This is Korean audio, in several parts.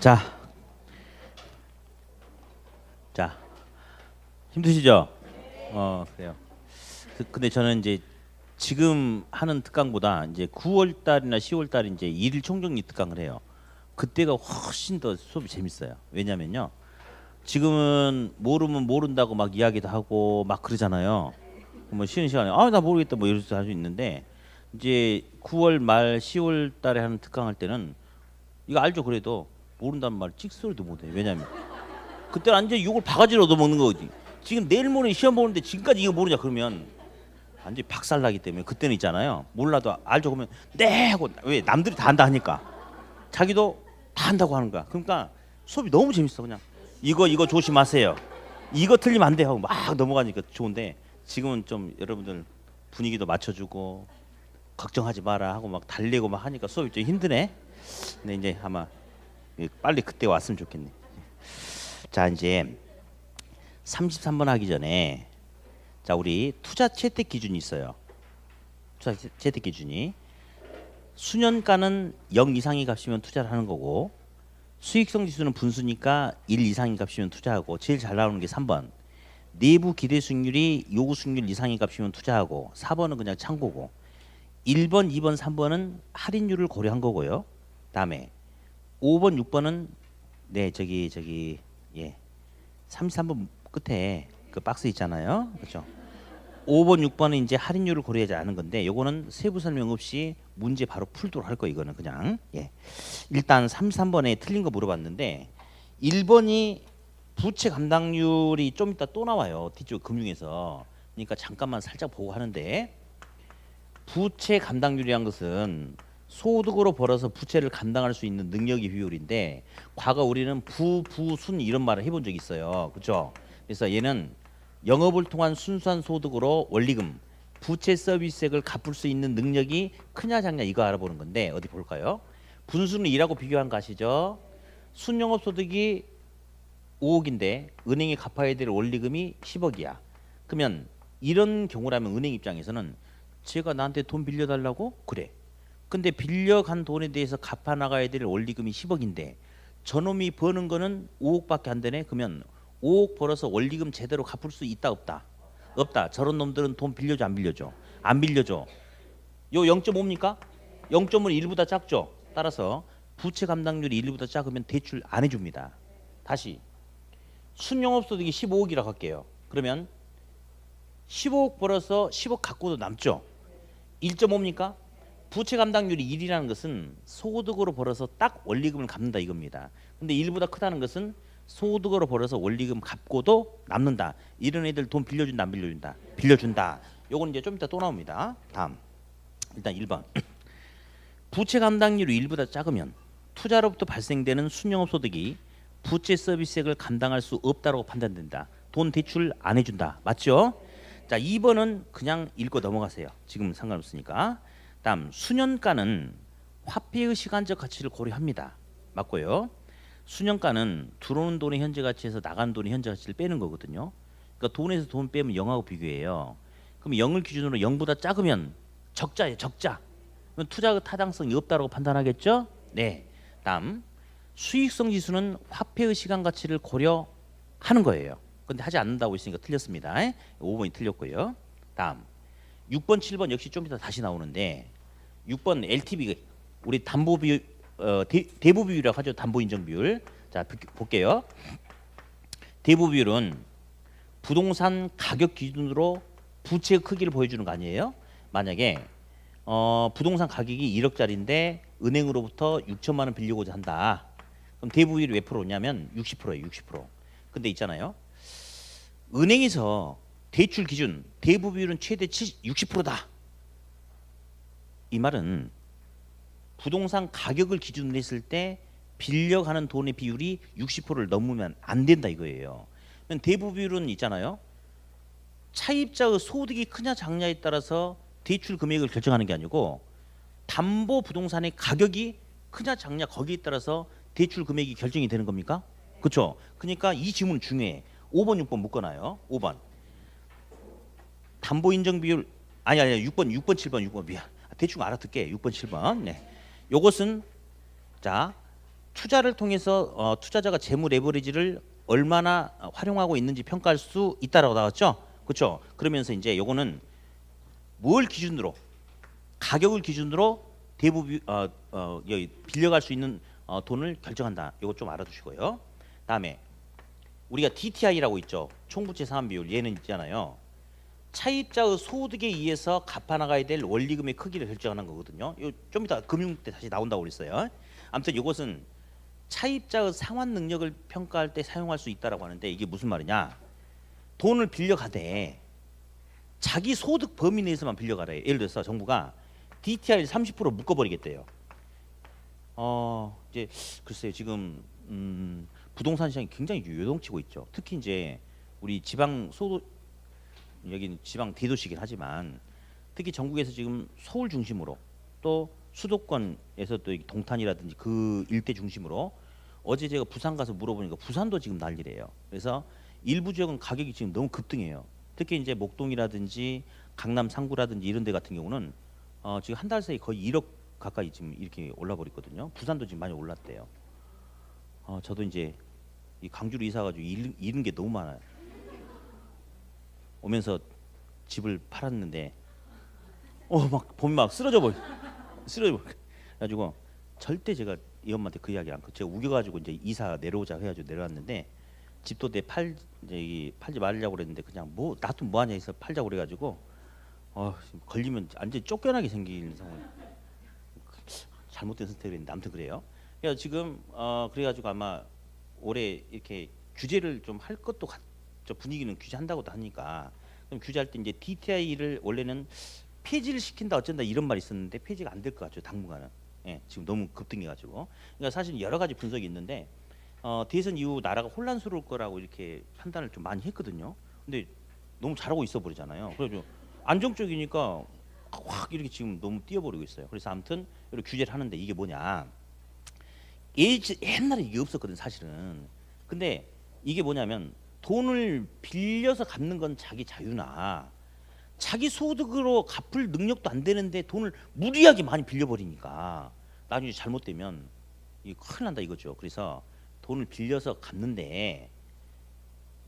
자, 자, 힘드시죠? 그래요. 근데 저는 이제 지금 하는 특강보다 이제 9월 달이나 10월 달 이제 일일 총정리 특강을 해요. 그때가 훨씬 더 수업이 재밌어요. 왜냐면요. 지금은 모르면 모른다고 막 이야기도 하고 막 그러잖아요. 뭐 쉬는 시간에 나 모르겠다 뭐 이럴 수 할 수 있는데 이제 9월 말 10월 달에 하는 특강 할 때는 이거 알죠? 그래도 모른다는 말 찍소리도 못 해요. 왜냐면 그때 완전 욕을 바가지로 얻어먹는 거지. 지금 내일 모레 시험 보는데 지금까지 이거 모르냐 그러면 완전 박살나기 때문에 그때는 있잖아요. 몰라도 알죠 그러면 네 하고 왜 남들이 다 한다 하니까 자기도 다 한다고 하는 거야. 그러니까 수업이 너무 재밌어. 그냥 이거 조심하세요. 이거 틀리면 안 돼 하고 막 넘어가니까 좋은데 지금은 좀 여러분들 분위기도 맞춰주고 걱정하지 마라 하고 막 달래고 막 하니까 수업이 좀 힘드네. 근데 이제 아마 빨리 그때 왔으면 좋겠네. 자 이제 33번 하기 전에 자 우리 투자 채택 기준이 있어요. 투자 채택 기준이 수년가는 0 이상의 값이면 투자를 하는 거고 수익성 지수는 분수니까 1 이상의 값이면 투자하고 제일 잘 나오는 게 3번 내부 기대 수익률이 요구 수익률 이상의 값이면 투자하고 4번은 그냥 참고고 1번, 2번, 3번은 할인율을 고려한 거고요. 다음에 5번, 6번은 네 저기 예 33번 끝에 그 박스 있잖아요. 그렇죠? 5번, 6번은 이제 할인율을 고려하지 않은 건데 요거는 세부 설명 없이 문제 바로 풀도록 할 거예요. 이거는 그냥 예. 일단 33번에 틀린 거 물어봤는데 1번이 부채 감당률이 좀 이따 또 나와요. 뒤쪽 금융에서. 그러니까 잠깐만 살짝 보고 하는데 부채 감당률이란 것은 소득으로 벌어서 부채를 감당할 수 있는 능력의 비율인데 과거 우리는 부순 이런 말을 해본 적이 있어요. 그렇죠? 그래서 얘는 영업을 통한 순수한 소득으로 원리금, 부채 서비스액을 갚을 수 있는 능력이 크냐 작냐 이거 알아보는 건데 어디 볼까요? 분수는 2라고 비교한 거 아시죠? 순영업 소득이 5억인데 은행에 갚아야 될 원리금이 10억이야. 그러면 이런 경우라면 은행 입장에서는 제가 나한테 돈 빌려달라고? 그래. 근데 빌려간 돈에 대해서 갚아 나가야 될 원리금이 10억인데 저놈이 버는 거는 5억밖에 안 되네. 그러면 5억 벌어서 원리금 제대로 갚을 수 있다 없다? 없다. 저런 놈들은 돈 빌려줘 안 빌려줘? 안 빌려줘. 요 0.5입니까? 0.5는 1보다 작죠. 따라서 부채 감당률이 1보다 작으면 대출 안 해줍니다. 다시 순영업소득이 15억이라고 할게요. 그러면 15억 벌어서 10억 갖고도 남죠. 1.5입니까? 부채 감당률이 1이라는 것은 소득으로 벌어서 딱 원리금을 갚는다 이겁니다. 근데 1보다 크다는 것은 소득으로 벌어서 원리금 갚고도 남는다. 이런 애들 돈 빌려준다 안 빌려준다? 빌려준다. 요건 이제 좀 이따 또 나옵니다. 다음 일단 1번 부채 감당률이 1보다 작으면 투자로부터 발생되는 순영업 소득이 부채 서비스액을 감당할 수 없다고 판단된다. 돈 대출 안 해준다. 맞죠? 자 2번은 그냥 읽고 넘어가세요. 지금 상관없으니까. 다음 수년가는 화폐의 시간적 가치를 고려합니다. 맞고요. 수년가는 들어오는 돈의 현재 가치에서 나가는 돈의 현재 가치를 빼는 거거든요. 그러니까 돈에서 돈 빼면 0하고 비교해요. 그럼 0을 기준으로 0보다 작으면 적자예요. 적자. 그럼 투자 타당성이 없다고 판단하겠죠? 네. 다음 수익성 지수는 화폐의 시간 가치를 고려하는 거예요. 근데 하지 않는다고 했으니까 틀렸습니다. 5번이 틀렸고요. 다음 6번, 7번 역시 좀 이따 다시 나오는데 6번 LTV 우리 담보 비율 대부 비율이라고 하죠. 담보 인정 비율. 자 볼게요. 대부 비율은 부동산 가격 기준으로 부채의 크기를 보여주는 거 아니에요? 만약에 부동산 가격이 1억짜리인데 은행으로부터 6천만 원 빌리고자 한다. 그럼 대부 비율이 몇 프로냐면 60%예요. 60%. 근데 있잖아요. 은행에서 대출 기준 대부 비율은 최대 60%다. 이 말은 부동산 가격을 기준으로 했을 때 빌려가는 돈의 비율이 60%를 넘으면 안 된다 이거예요. 대부 비율은 있잖아요. 차입자의 소득이 크냐 작냐에 따라서 대출 금액을 결정하는 게 아니고 담보 부동산의 가격이 크냐 작냐 거기에 따라서 대출 금액이 결정이 되는 겁니까? 그렇죠? 그러니까 이 질문 중요해. 5번, 6번 묶어놔요. 5번 담보 인정 비율 아니 6번, 7번 미안. 대충 알아듣게 6번, 7번. 네. 요것은 자 투자를 통해서 투자자가 재무 레버리지를 얼마나 활용하고 있는지 평가할 수 있다라고 나왔죠. 그렇죠? 그러면서 이제 요거는 뭘 기준으로 가격을 기준으로 대부분 여기 빌려갈 수 있는 돈을 결정한다. 요거 좀 알아두시고요. 다음에 우리가 DTI라고 있죠. 총부채 상환 비율. 얘는 있잖아요. 차입자의 소득에 의해서 갚아나가야 될 원리금의 크기를 결정하는 거거든요. 이거 좀 이따 금융 때 다시 나온다고 그랬어요. 아무튼 이것은 차입자의 상환 능력을 평가할 때 사용할 수 있다라고 하는데 이게 무슨 말이냐? 돈을 빌려가되 자기 소득 범위 내에서만 빌려가래. 예를 들어서 정부가 DTI를 30% 묶어버리겠대요. 이제 글쎄요 지금 부동산 시장이 굉장히 요동치고 있죠. 특히 이제 우리 지방 소도 여기는 지방 대도시긴 하지만 특히 전국에서 지금 서울 중심으로 또 수도권에서 또 동탄이라든지 그 일대 중심으로 어제 제가 부산 가서 물어보니까 부산도 지금 난리래요. 그래서 일부 지역은 가격이 지금 너무 급등해요. 특히 이제 목동이라든지 강남 상구라든지 이런 데 같은 경우는 지금 한 달 사이 거의 1억 가까이 지금 이렇게 올라버렸거든요. 부산도 지금 많이 올랐대요. 저도 이제 이 강주로 이사 가지고 잃은 게 너무 많아요. 오면서 집을 팔았는데 막 보면 막 쓰러져 버려. 가지고 절대 제가 이 엄마한테 그 이야기 안. 제가 우겨가지고 이제 이사 내려오자 해가지고 내려왔는데 집도 이제 팔지 말려고 그랬는데 그냥 뭐 나도 뭐 하냐 해서 팔자고 그래가지고 걸리면 완전 쫓겨나게 생기는 상황. 잘못된 선택이었는데 아무튼 그래요. 그래서 지금 그래가지고 아마 올해 이렇게 규제를 좀 할 것도 저 분위기는 규제한다고도 하니까 그럼 규제할 때 이제 DTI를 원래는 폐지를 시킨다 어쩐다 이런 말이 있었는데 폐지가 안 될 것 같죠 당분간은. 예, 지금 너무 급등해가지고. 그러니까 사실 여러 가지 분석이 있는데 대선 이후 나라가 혼란스러울 거라고 이렇게 판단을 좀 많이 했거든요. 근데 너무 잘하고 있어 버리잖아요. 그래서 안정적이니까 확 이렇게 지금 너무 뛰어버리고 있어요. 그래서 아무튼 이렇게 규제를 하는데 이게 뭐냐? 옛날에 이게 없었거든 사실은. 근데 이게 뭐냐면 돈을 빌려서 갚는 건 자기 자유나 자기 소득으로 갚을 능력도 안 되는데 돈을 무리하게 많이 빌려버리니까 나중에 잘못되면 이 큰일 난다 이거죠. 그래서 돈을 빌려서 갚는데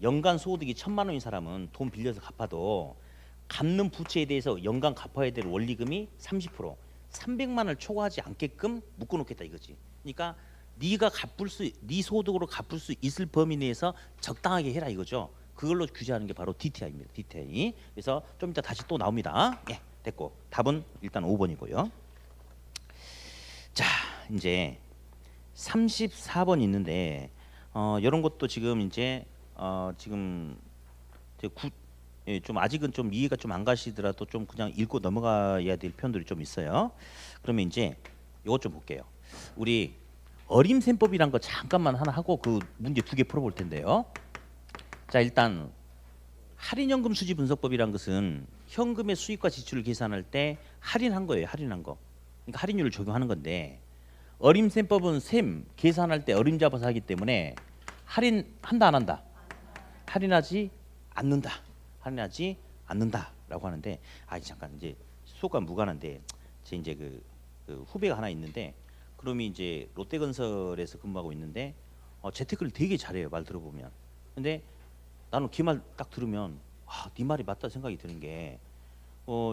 연간 소득이 1,000만 원인 사람은 돈 빌려서 갚아도 갚는 부채에 대해서 연간 갚아야 될 원리금이 30% 300만 원을 초과하지 않게끔 묶어놓겠다 이거지. 그러니까 네가 네 소득으로 갚을 수 있을 범위 내에서 적당하게 해라 이거죠. 그걸로 규제하는 게 바로 DTI입니다. DTI. 그래서 좀 이따 다시 또 나옵니다. 예, 됐고 답은 일단 5번이고요. 자, 이제 34번 있는데 이런 것도 지금 이제 지금 좀 아직은 좀 이해가 좀 안 가시더라도 좀 그냥 읽고 넘어가야 될 편들이 좀 있어요. 그러면 이제 이것 좀 볼게요. 우리 어림셈법이란 거 잠깐만 하나 하고 그 문제 2개 풀어볼 텐데요. 자, 일단 할인연금 수지 분석법이란 것은 현금의 수익과 지출을 계산할 때 할인한 거예요. 할인한 거. 그러니까 할인율을 적용하는 건데 어림셈법은 셈 계산할 때 어림 잡아서 하기 때문에 할인한다 안 한다? 할인하지 않는다. 할인하지 않는다라고 하는데 잠깐 이제 수업과 무관한데 제 이제 그 후배가 하나 있는데 그놈이 이제 롯데건설에서 근무하고 있는데 재테크를 되게 잘해요. 말 들어보면. 근데 나는 걔 말 딱 들으면 네 말이 맞다 생각이 드는 게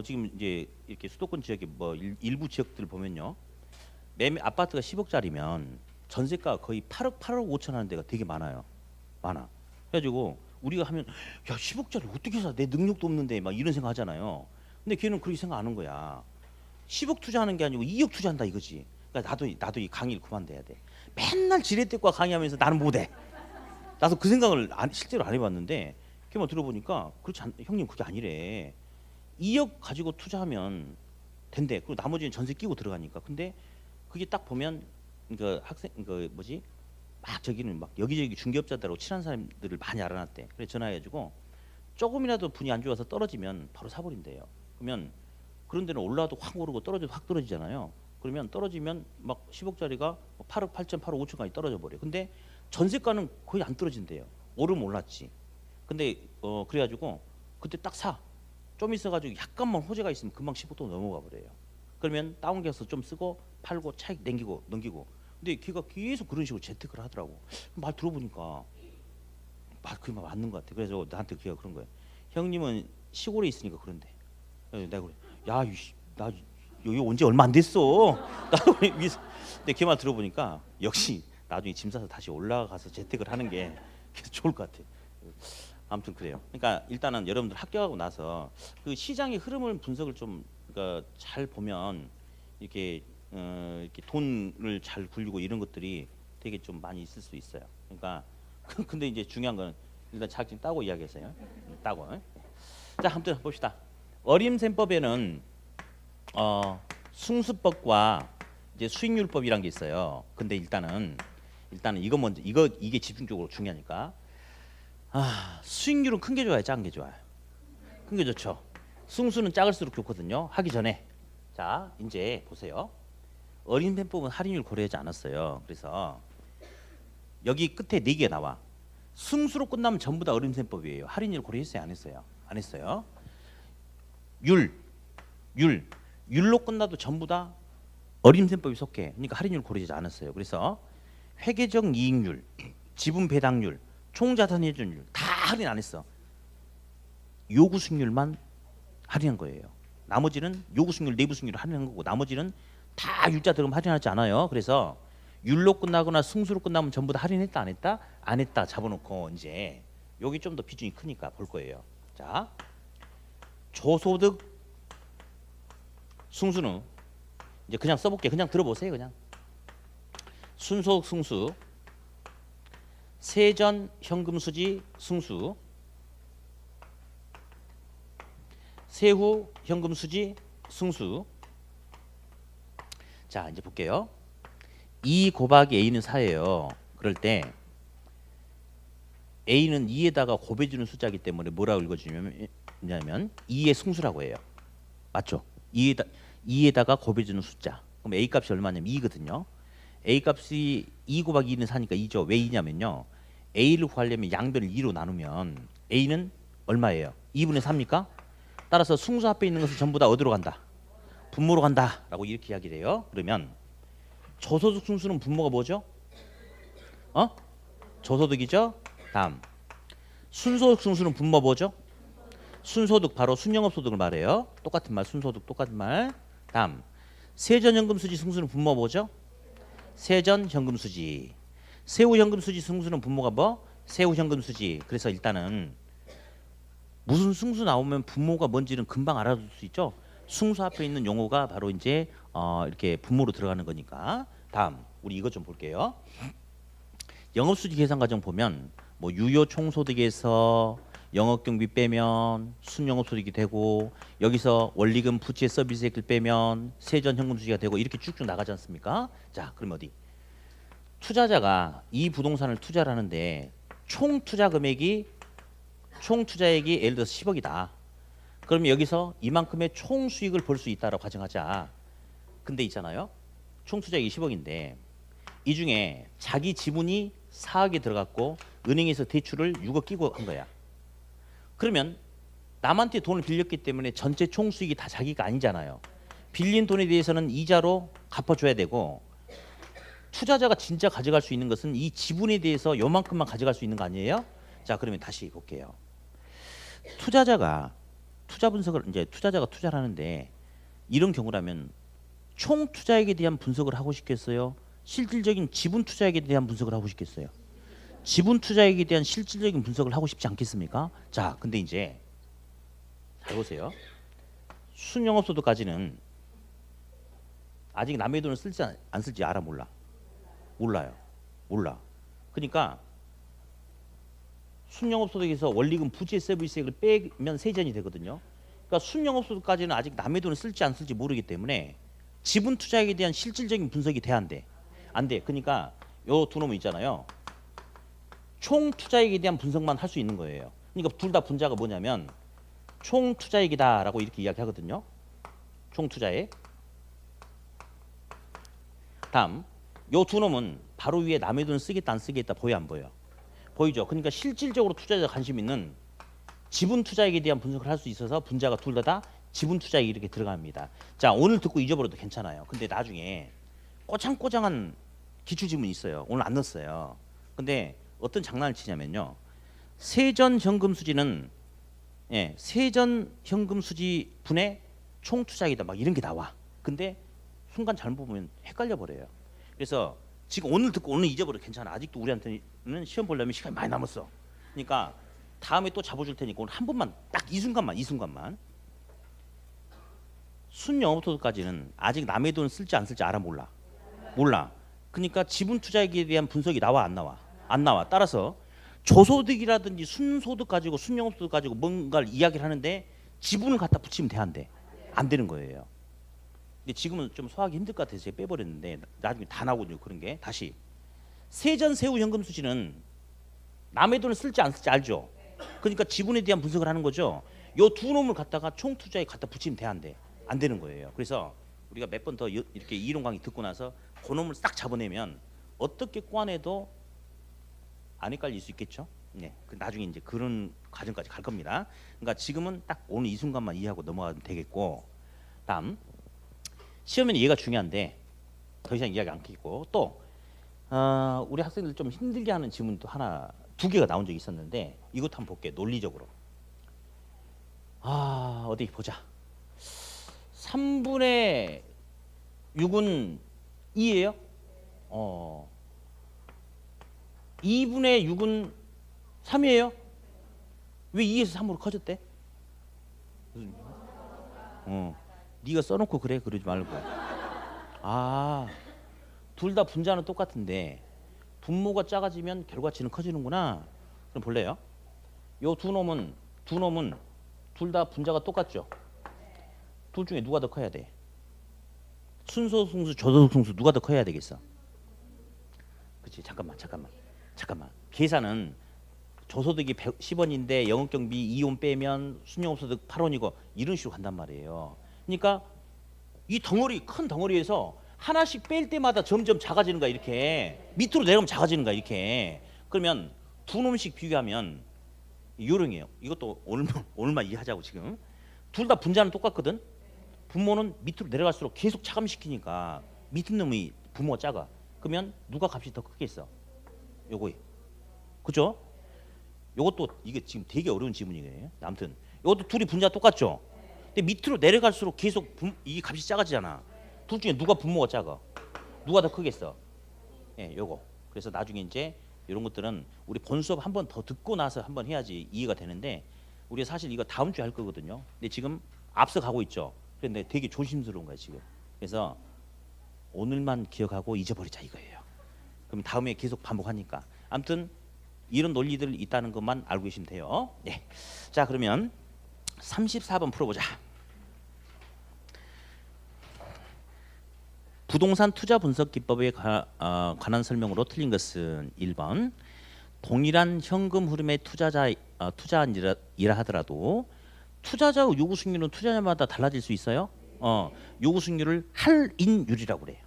지금 이제 이렇게 수도권 지역에 뭐 일부 지역들 보면요. 아파트가 10억짜리면 전세가 거의 8억 5천 하는 데가 되게 많아요. 많아. 그래가지고 우리가 하면 야 10억짜리 어떻게 사? 내 능력도 없는데 막 이런 생각 하잖아요. 근데 걔는 그렇게 생각 안 하는 거야. 10억 투자하는 게 아니고 2억 투자한다 이거지. 그러니까 나도 이 강의를 그만둬야 돼. 맨날 지렛대과 강의하면서 나는 못해. 나도 그 생각을 실제로 안 해봤는데 걔만 들어보니까 형님 그게 아니래. 2억 가지고 투자하면 된대. 그리고 나머지는 전세 끼고 들어가니까. 근데 그게 딱 보면 그 학생 막 저기는 막 여기저기 중개업자들하고 친한 사람들을 많이 알아놨대. 그래서 전화해가지고 조금이라도 분이 안 좋아서 떨어지면 바로 사버린대요. 그러면 그런 데는 올라도 확 오르고 떨어져도 확 떨어지잖아요. 그러면 떨어지면 막 10억짜리가 8억 8천 8억 5천까지 떨어져 버려. 근데 전세가는 거의 안 떨어진대요. 오르면 올랐지. 근데 그래가지고 그때 딱 사. 좀 있어가지고 약간만 호재가 있으면 금방 10억 또 넘어가 버려요. 그러면 다운겨서 좀 쓰고 팔고 차익 넘기고 근데 걔가 계속 그런 식으로 재테크를 하더라고. 말 들어보니까 그게 맞는 것 같아. 그래서 나한테 걔가 그런 거야. 형님은 시골에 있으니까 그런데. 내가 그래. 야, 나 여기 온 지 얼마 안 됐어. 근데 걔 말 들어보니까 역시 나중에 짐 싸서 다시 올라가서 재테크를 하는 게 좋을 것 같아. 아무튼 그래요. 그러니까 일단은 여러분들 합격하고 나서 그 시장의 흐름을 분석을 좀 그러니까 잘 보면 이렇게 돈을 잘 굴리고 이런 것들이 되게 좀 많이 있을 수 있어요. 그러니까 근데 이제 중요한 건 일단 자격증 따고 이야기했어요. 따고. 자, 아무튼 봅시다. 어림셈법에는 승수법과 이제 수익률법이란 게 있어요. 근데 일단은 이거 먼저 이게 집중적으로 중요하니까. 수익률은 큰 게 좋아요, 작은 게 좋아요? 큰 게 좋죠. 승수는 작을수록 좋거든요. 하기 전에 자 이제 보세요. 어림셈법은 할인율 고려하지 않았어요. 그래서 여기 끝에 4개 나와. 승수로 끝나면 전부 다 어림셈법이에요. 할인율 고려했어요, 안 했어요? 안 했어요. 율로 끝나도 전부 다 어림셈법이 속해. 그러니까 할인율 고려하지 않았어요. 그래서 회계적 이익률, 지분 배당률, 총자산 회전율 다 할인 안 했어. 요구 수익률만 할인한 거예요. 나머지는 요구 수익률, 내부 수익률을 할인한 거고 나머지는 다 율자 들어가면 할인하지 않아요. 그래서 율로 끝나거나 승수로 끝나면 전부 다 할인했다 안 했다? 안 했다 잡아놓고 이제 여기 좀 더 비중이 크니까 볼 거예요. 자, 조소득 승수는 이제 그냥 써볼게. 그냥 들어보세요. 그냥 순소득 승수, 세전 현금 수지 승수, 세후 현금 수지 승수. 자, 이제 볼게요. 2 곱하기 A는 4예요. 그럴 때 A는 2에다가 곱해주는 숫자이기 때문에 뭐라고 읽어주냐면 2의 승수라고 해요. 맞죠? 2에다가 곱해주는 숫자. 그럼 A 값이 얼마냐면 2거든요. A 값이 2 곱하기 2는 4니까 2죠. 왜 2냐면요. A를 구하려면 양변을 2로 나누면 A는 얼마예요? 2분의 3입니까? 따라서 승수 앞에 있는 것은 전부 다 어디로 간다? 분모로 간다 라고 이렇게 이야기를 해요. 그러면 저소득 승수는 분모가 뭐죠? 저소득이죠. 다음 순소득 승수는 분모 뭐죠? 순소득, 바로 순영업소득을 말해요. 똑같은 말, 순소득 똑같은 말. 다음 세전현금수지 승수는 분모 뭐죠? 세전현금수지. 세후현금수지 승수는 분모가 뭐? 세후현금수지. 그래서 일단은 무슨 승수 나오면 분모가 뭔지는 금방 알아둘 수 있죠. 승수 앞에 있는 용어가 바로 이제 이렇게 분모로 들어가는 거니까. 다음 우리 이것 좀 볼게요. 영업수지 계산 과정 보면 뭐 유효 총소득에서 영업경비 빼면 순영업소득이 되고 여기서 원리금 부채 서비스액을 빼면 세전현금수지가 되고 이렇게 쭉쭉 나가지 않습니까? 자, 그럼 어디? 투자자가 이 부동산을 투자를 하는데 총 투자액이 예를 들어서 10억이다. 그러면 여기서 이만큼의 총 수익을 볼 수 있다라고 가정하자. 근데 있잖아요. 총 투자액이 10억인데 이 중에 자기 지분이 4억이 들어갔고 은행에서 대출을 6억 끼고 한 거야. 그러면 남한테 돈을 빌렸기 때문에 전체 총 수익이 다 자기가 아니잖아요. 빌린 돈에 대해서는 이자로 갚아줘야 되고 투자자가 진짜 가져갈 수 있는 것은 이 지분에 대해서 요만큼만 가져갈 수 있는 거 아니에요? 자, 그러면 다시 볼게요. 투자자가 투자를 하는데 이런 경우라면 총 투자액에 대한 분석을 하고 싶겠어요? 실질적인 지분 투자액에 대한 분석을 하고 싶겠어요? 지분 투자액에 대한 실질적인 분석을 하고 싶지 않겠습니까? 자, 근데 이제 잘 보세요. 순영업소득까지는 아직 남의 돈을 쓸지 안 쓸지 알아 몰라? 몰라요. 몰라. 그러니까 순영업소득에서 원리금 부채 서비스액을 빼면 세전이 되거든요. 그러니까 순영업소득까지는 아직 남의 돈을 쓸지 안 쓸지 모르기 때문에 지분 투자액에 대한 실질적인 분석이 돼야 안 돼. 안 돼. 그러니까 요 두 놈은 있잖아요. 총 투자액에 대한 분석만 할 수 있는 거예요. 그러니까 둘 다 분자가 뭐냐면 총 투자액이다라고 이렇게 이야기하거든요. 총 투자액. 다음 요 두 놈은 바로 위에 남의 돈을 쓰겠다 안 쓰겠다 보여 안 보여? 보이죠? 그러니까 실질적으로 투자자 관심 있는 지분 투자액에 대한 분석을 할 수 있어서 분자가 둘 다 지분 투자액이 이렇게 들어갑니다. 자, 오늘 듣고 잊어버려도 괜찮아요. 근데 나중에 꼬장꼬장한 기출지문이 있어요. 오늘 안 넣었어요. 근데 어떤 장난을 치냐면요. 세전 현금 수지는 세전 현금 수지 분의 총 투자액이다 막 이런 게 나와. 근데 순간 잘못 보면 헷갈려 버려요. 그래서 지금 오늘 듣고 오늘 잊어버려 괜찮아. 아직도 우리한테는 시험 보려면 시간이 많이 남았어. 그러니까 다음에 또 잡아줄 테니까 오늘 한 번만 딱 이 순간만 순영업소득까지는 아직 남의 돈 쓸지 안 쓸지 알아 몰라. 그러니까 지분 투자액에 대한 분석이 나와 안 나와? 안 나와. 따라서 저소득이라든지 순소득 가지고 순영업소득 가지고 뭔가를 이야기를 하는데 지분을 갖다 붙이면 돼 안 돼? 안 되는 거예요. 근데 지금은 좀 소화하기 힘들 것 같아서 제가 빼버렸는데 나중에 다 나오거든요. 그런 게 다시 세전 세후 현금 수지는 남의 돈을 쓸지 안 쓸지 알죠. 그러니까 지분에 대한 분석을 하는 거죠. 요 두 놈을 갖다가 총 투자에 갖다 붙이면 돼 안 돼? 안 되는 거예요. 그래서 우리가 몇 번 더 이렇게 이론 강의 듣고 나서 그 놈을 딱 잡아내면 어떻게 꼬아내도 안 헷갈릴 수 있겠죠. 네, 그 나중에 이제 그런 과정까지 갈 겁니다. 그러니까 지금은 딱 오늘 이 순간만 이해하고 넘어가면 되겠고, 다음 시험에는 얘가 중요한데 더 이상 이야기 안 하겠고 또 우리 학생들 좀 힘들게 하는 지문도 하나 두 개가 나온 적이 있었는데 이것도 한번 볼게요. 논리적으로. 어디 보자. 3분의 6은 2예요? 2분의 6은 3이에요? 왜 2에서 3으로 커졌대? 네가 써놓고 그래 그러지 말고. 둘 다 분자는 똑같은데 분모가 작아지면 결과치는 커지는구나. 그럼 볼래요? 요 두 놈은 둘 다 분자가 똑같죠? 둘 중에 누가 더 커야 돼? 순소득 승수, 저소득 승수 누가 더 커야 되겠어? 그렇지. 잠깐만. 계산은 저소득이 10원인데 영업경비 2원 빼면 순영업소득 8원이고 이런 식으로 간단 말이에요. 그러니까 이 덩어리 큰 덩어리에서 하나씩 뺄 때마다 점점 작아지는 거야. 이렇게 밑으로 내려가면 작아지는 거야. 이렇게. 그러면 두 놈씩 비교하면 요령이에요. 이것도 오늘만 이해하자고. 지금 둘 다 분자는 똑같거든. 분모는 밑으로 내려갈수록 계속 차감시키니까 밑에 놈이 분모가 작아. 그러면 누가 값이 더 크겠어? 요거. 그죠? 요것도 이게 지금 되게 어려운 지문이에요. 아무튼 요것도 둘이 분자 똑같죠? 근데 밑으로 내려갈수록 계속 이 값이 작아지잖아. 둘 중에 누가 분모가 작아? 누가 더 크겠어? 요거. 그래서 나중에 이제 이런 것들은 우리 본 수업 한 번 더 듣고 나서 한번 해야지 이해가 되는데 우리가 사실 이거 다음 주에 할 거거든요. 근데 지금 앞서 가고 있죠. 그런데 되게 조심스러운 거야 지금. 그래서 오늘만 기억하고 잊어버리자 이거예요. 그럼 다음에 계속 반복하니까. 아무튼 이런 논리들 있다는 것만 알고 계시면 돼요. 네. 자 그러면 34번 풀어보자. 부동산 투자 분석 기법에 관한 설명으로 틀린 것은 1번. 동일한 현금 흐름의 투자이라 하더라도 투자자 요구 수익률은 투자자마다 달라질 수 있어요. 요구 수익률을 할인율이라고 그래요.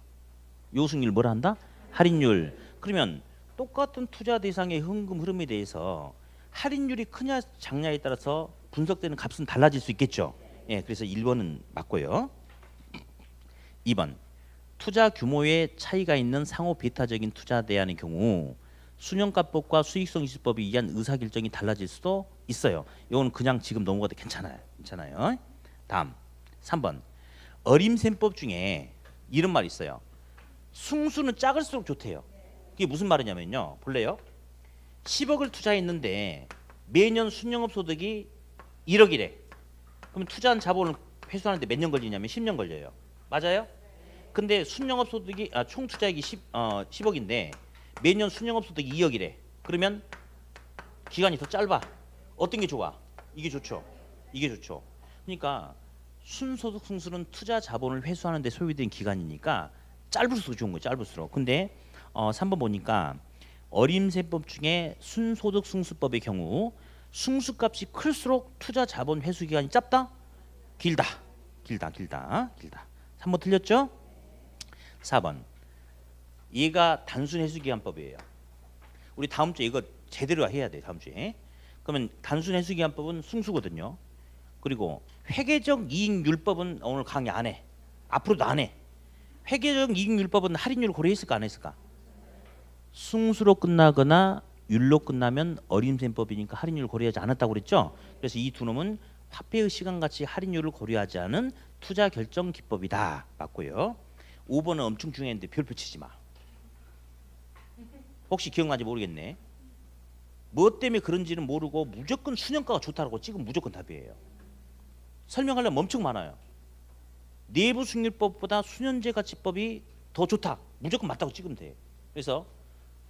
요구 수익률 뭐라 한다? 할인율. 그러면 똑같은 투자 대상의 현금 흐름에 대해서 할인율이 크냐 작냐에 따라서 분석되는 값은 달라질 수 있겠죠. 그래서 1번은 맞고요. 2번. 투자 규모에 차이가 있는 상호 배타적인 투자 대안의 경우 순영가법과 수익성지수법에 의한 의사결정이 달라질 수도 있어요. 이건 그냥 지금 넘어가도 괜찮아요. 다음 3번. 어림셈법 중에 이런 말이 있어요. 승수는 작을수록 좋대요. 그게 무슨 말이냐면요. 볼래요? 10억을 투자했는데 매년 순영업 소득이 1억이래. 그럼 투자한 자본을 회수하는데 몇 년 걸리냐면 10년 걸려요. 맞아요? 근데 순영업 소득이 총 투자액이 10억인데 매년 순영업 소득이 2억이래. 그러면 기간이 더 짧아. 어떤 게 좋아? 이게 좋죠. 이게 좋죠. 그러니까 순소득 승수는 투자 자본을 회수하는 데 소요된 기간이니까 짧을수록 좋은 거예요. 짧을수록. 근데 3번 보니까 어림셈법 중에 순소득 승수법의 경우 승수값이 클수록 투자 자본 회수 기간이 짧다? 길다. 3번 틀렸죠? 4번. 얘가 단순 회수기간법이에요. 우리 다음 주에 이거 제대로 해야 돼. 다음 주에. 그러면 단순 회수기간법은 승수거든요. 그리고 회계적 이익률법은 오늘 강의 안 해. 앞으로도 안 해. 회계적 이익률법은 할인율을 고려했을까 안 했을까? 승수로 끝나거나 율로 끝나면 어림셈법이니까 할인율을 고려하지 않았다고 그랬죠. 그래서 이 두 놈은 화폐의 시간같이 할인율을 고려하지 않은 투자 결정 기법이다. 맞고요. 5번은 엄청 중요한데 별표 치지 마. 혹시 기억나는지 모르겠네. 뭐 때문에 그런지는 모르고 무조건 수년가가 좋다고 찍으면 무조건 답이에요. 설명하려면 엄청 많아요. 내부 승률법보다 수년제 가치법이 더 좋다. 무조건 맞다고 찍으면 돼. 그래서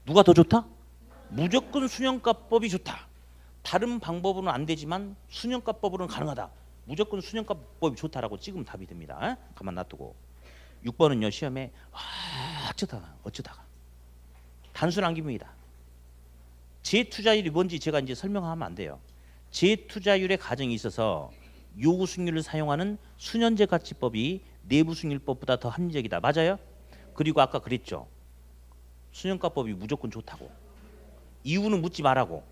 누가 더 좋다? 무조건 수년가법이 좋다. 다른 방법으로는 안 되지만 수년가법으로는 가능하다. 무조건 수년가법이 좋다라고 찍으면 답이 됩니다. 가만 놔두고 6번은요 시험에 어쩌다가 단순한 기입니다. 재투자율이 뭔지 제가 이제 설명하면 안 돼요. 재투자율의 가정이 있어서 요구 승률을 사용하는 수년제 가치법이 내부 승률법보다 더 합리적이다. 맞아요? 그리고 아까 그랬죠. 수년가법이 무조건 좋다고. 이유는 묻지 말라고.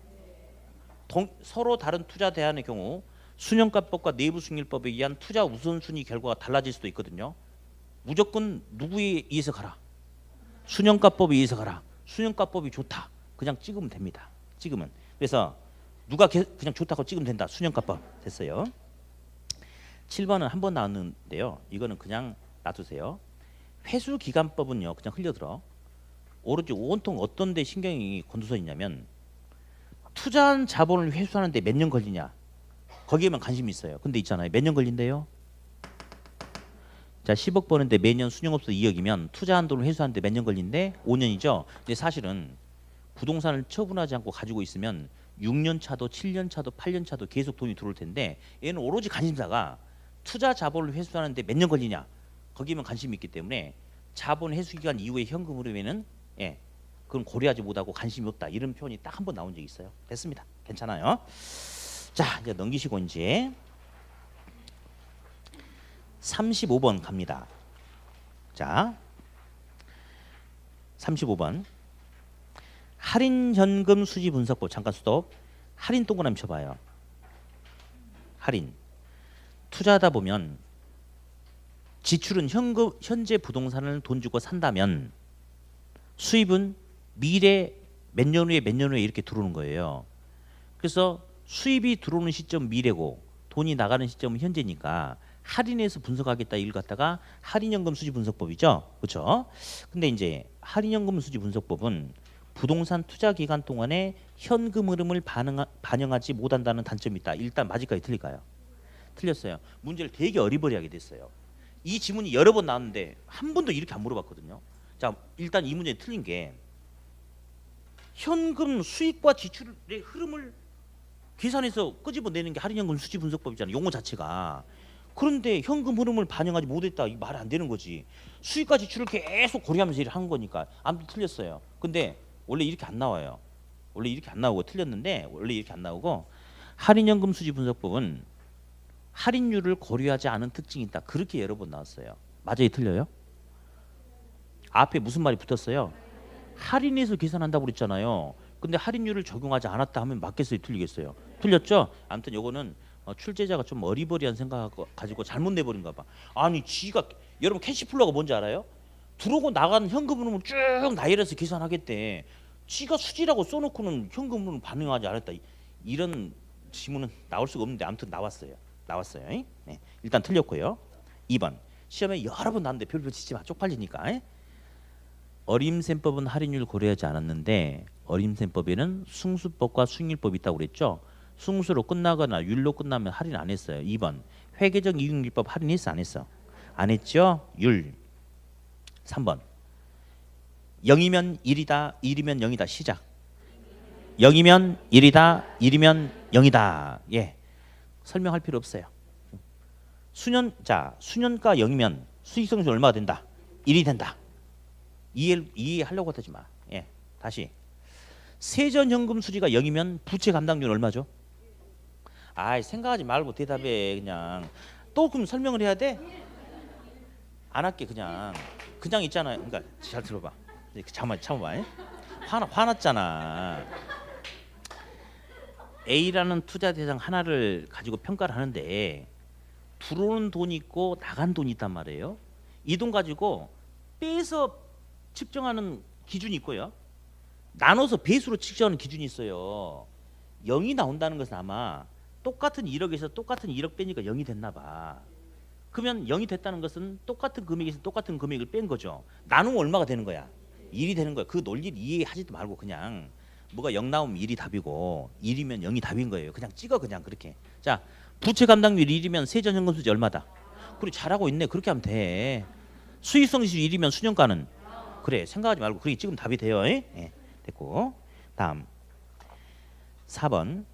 서로 다른 투자 대안의 경우 수년가법과 내부 승률법에 의한 투자 우선순위 결과가 달라질 수도 있거든요. 무조건 누구에 의해서 가라. 수년가법에 의해서 가라. 수년가법이 좋다. 그냥 찍으면 됩니다. 찍으면. 그래서 누가 그냥 좋다고 찍으면 된다. 수년가법 됐어요. 7번은 한 번 나왔는데요. 이거는 그냥 놔두세요. 회수기간법은요. 그냥 흘려들어. 오로지 온통 어떤 데 신경이 곤두서 있냐면 투자한 자본을 회수하는데 몇 년 걸리냐. 거기에만 관심이 있어요. 근데 있잖아요. 몇 년 걸린대요? 자, 10억 버는데 매년 순영업소 2억이면 투자한 돈을 회수하는데 몇 년 걸린대? 5년이죠. 근데 사실은 부동산을 처분하지 않고 가지고 있으면 6년 차도 7년 차도 8년 차도 계속 돈이 들어올 텐데 얘는 오로지 관심사가 투자 자본을 회수하는데 몇 년 걸리냐. 거기에만 관심이 있기 때문에 자본 회수 기간 이후에 현금 흐름에는 그건 고려하지 못하고 관심이 없다. 이런 표현이 딱 한 번 나온 적이 있어요. 됐습니다. 괜찮아요. 자, 이제 넘기시고 이제 35번 갑니다. 자, 35번 할인 현금 수지 분석법. 잠깐 스톱. 할인 동그라미 쳐봐요. 할인. 투자하다 보면 지출은 현재 부동산을 돈 주고 산다면 수입은 미래 몇 년 후에 몇 년 후에 이렇게 들어오는 거예요. 그래서 수입이 들어오는 시점 미래고 돈이 나가는 시점은 현재니까 할인해서 분석하겠다 일 갖다가 할인연금 수지 분석법이죠. 그렇죠? 근데 이제 할인연금 수지 분석법은 부동산 투자 기간 동안에 현금 흐름을 반영하지 못한다는 단점이 있다. 일단 맞을까요? 틀릴까요? 틀렸어요. 문제를 되게 어리버리하게 됐어요. 이 지문이 여러 번 나왔는데 한 번도 이렇게 안 물어봤거든요. 자, 일단 이 문제 틀린 게 현금 수익과 지출의 흐름을 계산해서 끄집어내는 게 할인연금 수지 분석법이잖아요. 용어 자체가. 그런데 현금 흐름을 반영하지 못했다. 이 말 안 되는 거지. 수익과 지출을 계속 고려하면서 일을 한 거니까. 아무튼 틀렸어요. 근데 원래 이렇게 안 나와요. 원래 이렇게 안 나오고 틀렸는데 원래 이렇게 안 나오고 할인연금 수지 분석법은 할인율을 고려하지 않은 특징이 있다. 그렇게 여러 번 나왔어요. 맞아요? 틀려요? 앞에 무슨 말이 붙었어요? 할인해서 계산한다고 그랬잖아요. 근데 할인율을 적용하지 않았다 하면 맞겠어요? 틀리겠어요? 틀렸죠? 아무튼 요거는 출제자가 좀 어리버리한 생각 가지고 잘못 내버린가 봐. 아니 지가 여러분 캐시플로우가 뭔지 알아요? 들어오고 나간 현금 흐름을 쭉 나열해서 계산하겠대. 지가 수지라고 써놓고는 현금 흐름 반영하지 않았다. 이런 지문은 나올 수가 없는데 아무튼 나왔어요. 네. 일단 틀렸고요. 2번 시험에 여러 번 나왔는데 별표 치지 마. 쪽팔리니까. 어림셈법은 할인율 고려하지 않았는데 어림셈법에는 승수법과 수익률법이 있다고 그랬죠. 승수로 끝나거나 율로 끝나면 할인 안 했어요. 2번 회계적 이익률법 할인했어 안 했어? 안 했죠. 율. 3번 0이면 1이다 1이면 0이다. 시작. 0이면 1이다 1이면 0이다. 예. 설명할 필요 없어요. 수년가 0이면 수익성수 얼마가 된다? 1이 된다. 이해하려고 하지 마. 예. 다시. 세전현금 수지가 0이면 부채 감당률 얼마죠? 아이 생각하지 말고 대답해. 그냥 또 그럼 설명을 해야 돼? 안 할게. 그냥 있잖아요. 그러니까 잘 들어봐. 참아봐. 화났잖아. A라는 투자 대상 하나를 가지고 평가를 하는데 들어오는 돈이 있고 나간 돈이 있단 말이에요. 이 돈 가지고 빼서 측정하는 기준이 있고요. 나눠서 배수로 측정하는 기준이 있어요. 0이 나온다는 것은 아마 똑같은 1억에서 똑같은 1억 빼니까 0이 됐나 봐. 그러면 0이 됐다는 것은 똑같은 금액에서 똑같은 금액을 뺀 거죠. 나누면 얼마가 되는 거야? 1이 되는 거야. 그 논리를 이해하지도 말고 그냥 뭐가 0 나오면 1이 답이고 1이면 0이 답인 거예요. 그냥 찍어 그냥 그렇게. 자, 부채 감당률 1이면 세전 현금 수지 얼마다? 그래 잘하고 있네. 그렇게 하면 돼. 수익성 지수 1이면 수년가는 그래 생각하지 말고 그렇게 찍으면 답이 돼요. 예, 됐고 다음 4번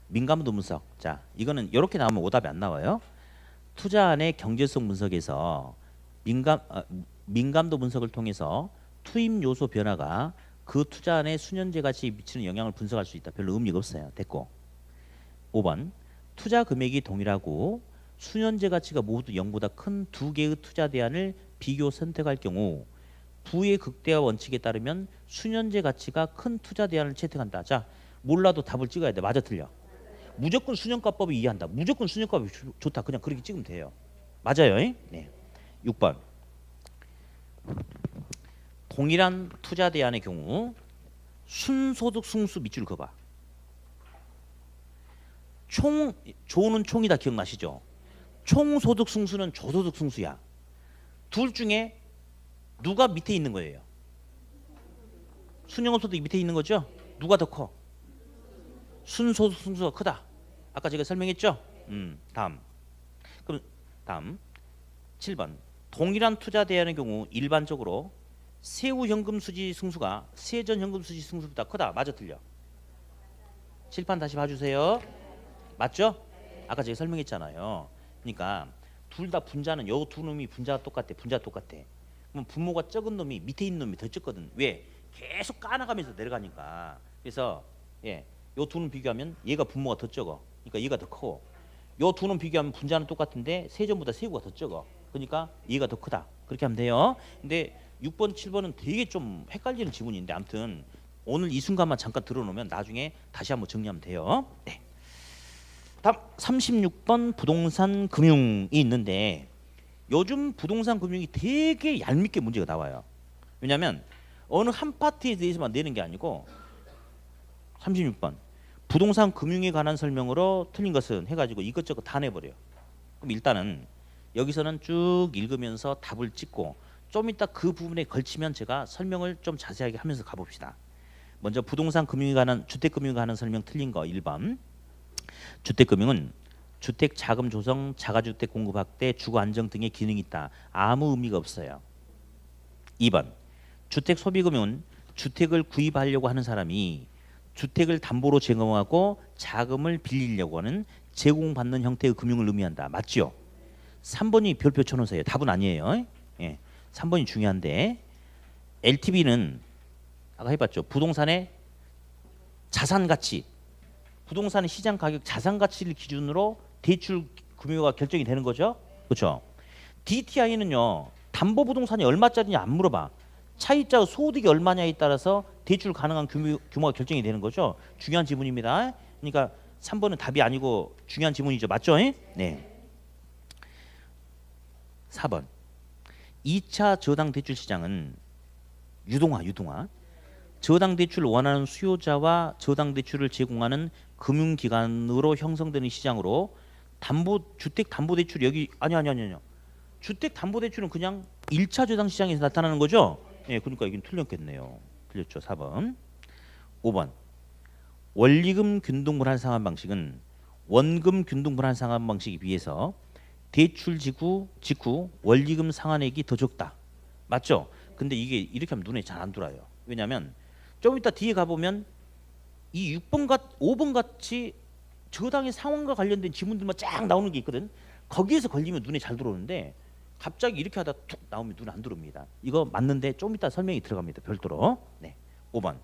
민감도 분석. 자, 이거는 이렇게 나오면 오답이 안 나와요. 투자안의 경제성 분석에서 민감도 분석을 통해서 투입 요소 변화가 그 투자안의 수년제 가치에 미치는 영향을 분석할 수 있다. 별로 의미가 없어요. 됐고 5번 투자 금액이 동일하고 수년제 가치가 모두 0보다 큰 두 개의 투자 대안을 비교 선택할 경우 부의 극대화 원칙에 따르면 수년제 가치가 큰 투자 대안을 채택한다. 자, 몰라도 답을 찍어야 돼. 맞아 틀려? 무조건 수년가법을 이해한다. 무조건 수년가법이 좋다. 그냥 그렇게 찍으면 돼요. 맞아요. 네. 6번 동일한 투자 대안의 경우 순소득 승수 밑줄 그어봐. 조는 총이다 기억나시죠? 총소득 승수는 조소득 승수야. 둘 중에 누가 밑에 있는 거예요? 순영업소득이 밑에 있는 거죠? 누가 더 커? 순소득 승수가 크다. 아까 제가 설명했죠? 다음. 그럼 다음 7번 동일한 투자 대안의 경우 일반적으로 세후 현금 수지 승수가 세전 현금 수지 승수보다 크다. 맞아 틀려? 칠판 다시 봐주세요. 맞죠? 아까 제가 설명했잖아요. 그러니까 둘 다 분자는 요 두 놈이 분자가 똑같아. 분자가 똑같아. 그럼 분모가 적은 놈이 밑에 있는 놈이 더 적거든. 왜? 계속 까나가면서 내려가니까. 그래서 예, 요 두 놈 비교하면 얘가 분모가 더 적어. 그러니까 얘가 더 커. 요 두 놈 비교하면 분자는 똑같은데 세전보다 세후가 더 적어. 그러니까 얘가 더 크다. 그렇게 하면 돼요. 근데 6번, 7번은 되게 좀 헷갈리는 지문인데 아무튼 오늘 이 순간만 잠깐 들어놓으면 나중에 다시 한번 정리하면 돼요. 네. 다음 36번 부동산 금융이 있는데 요즘 부동산 금융이 되게 얄밉게 문제가 나와요. 왜냐하면 어느 한 파트에 대해서만 내는 게 아니고 36번 부동산 금융에 관한 설명으로 틀린 것은 해가지고 이것저것 다 내버려요. 그럼 일단은 여기서는 쭉 읽으면서 답을 찍고 좀 이따 그 부분에 걸치면 제가 설명을 좀 자세하게 하면서 가봅시다. 먼저 부동산 금융에 관한 주택금융에 관한 설명 틀린 거 1번. 주택금융은 주택 자금 조성, 자가주택 공급 확대, 주거 안정 등의 기능이 있다. 아무 의미가 없어요. 2번 주택 소비금융은 주택을 구입하려고 하는 사람이 주택을 담보로 제공하고 자금을 빌리려고 하는 제공받는 형태의 금융을 의미한다. 맞죠? 3번이 별표 쳐놓으세요. 답은 아니에요. 예, 3번이 중요한데 LTV는 아까 해봤죠. 부동산의 자산 가치, 부동산의 시장 가격 자산 가치를 기준으로 대출 금융가 결정이 되는 거죠. 그렇죠? DTI는요. 담보 부동산이 얼마짜리냐 안 물어봐. 차입자 소득이 얼마냐에 따라서 대출 가능한 규모가 결정이 되는 거죠. 중요한 지문입니다. 그러니까 3번은 답이 아니고 중요한 지문이죠. 맞죠? 네. 4번 2차 저당 대출 시장은 유동화 저당 대출을 원하는 수요자와 저당 대출을 제공하는 금융기관으로 형성되는 시장으로 주택 담보 대출 여기 아니요. 주택 담보 대출은 그냥 1차 저당 시장에서 나타나는 거죠. 예, 그러니까 여기는 틀렸겠네요. 틀렸죠. 4번. 5번. 원리금 균등 분할 상환 방식은 원금 균등 분할 상환 방식에 비해서 대출 직후 원리금 상환액이 더 적다. 맞죠? 근데 이게 이렇게 하면 눈에 잘 안 들어와요. 왜냐하면 좀 이따 뒤에 가보면 이 5번 같이 저당의 상환과 관련된 지문들만 쫙 나오는 게 있거든. 거기에서 걸리면 눈에 잘 들어오는데 갑자기 이렇게 하다 툭 나오면 눈에 안 들어옵니다. 이거 맞는데 좀 이따 설명이 들어갑니다. 별도로. 네. 5번.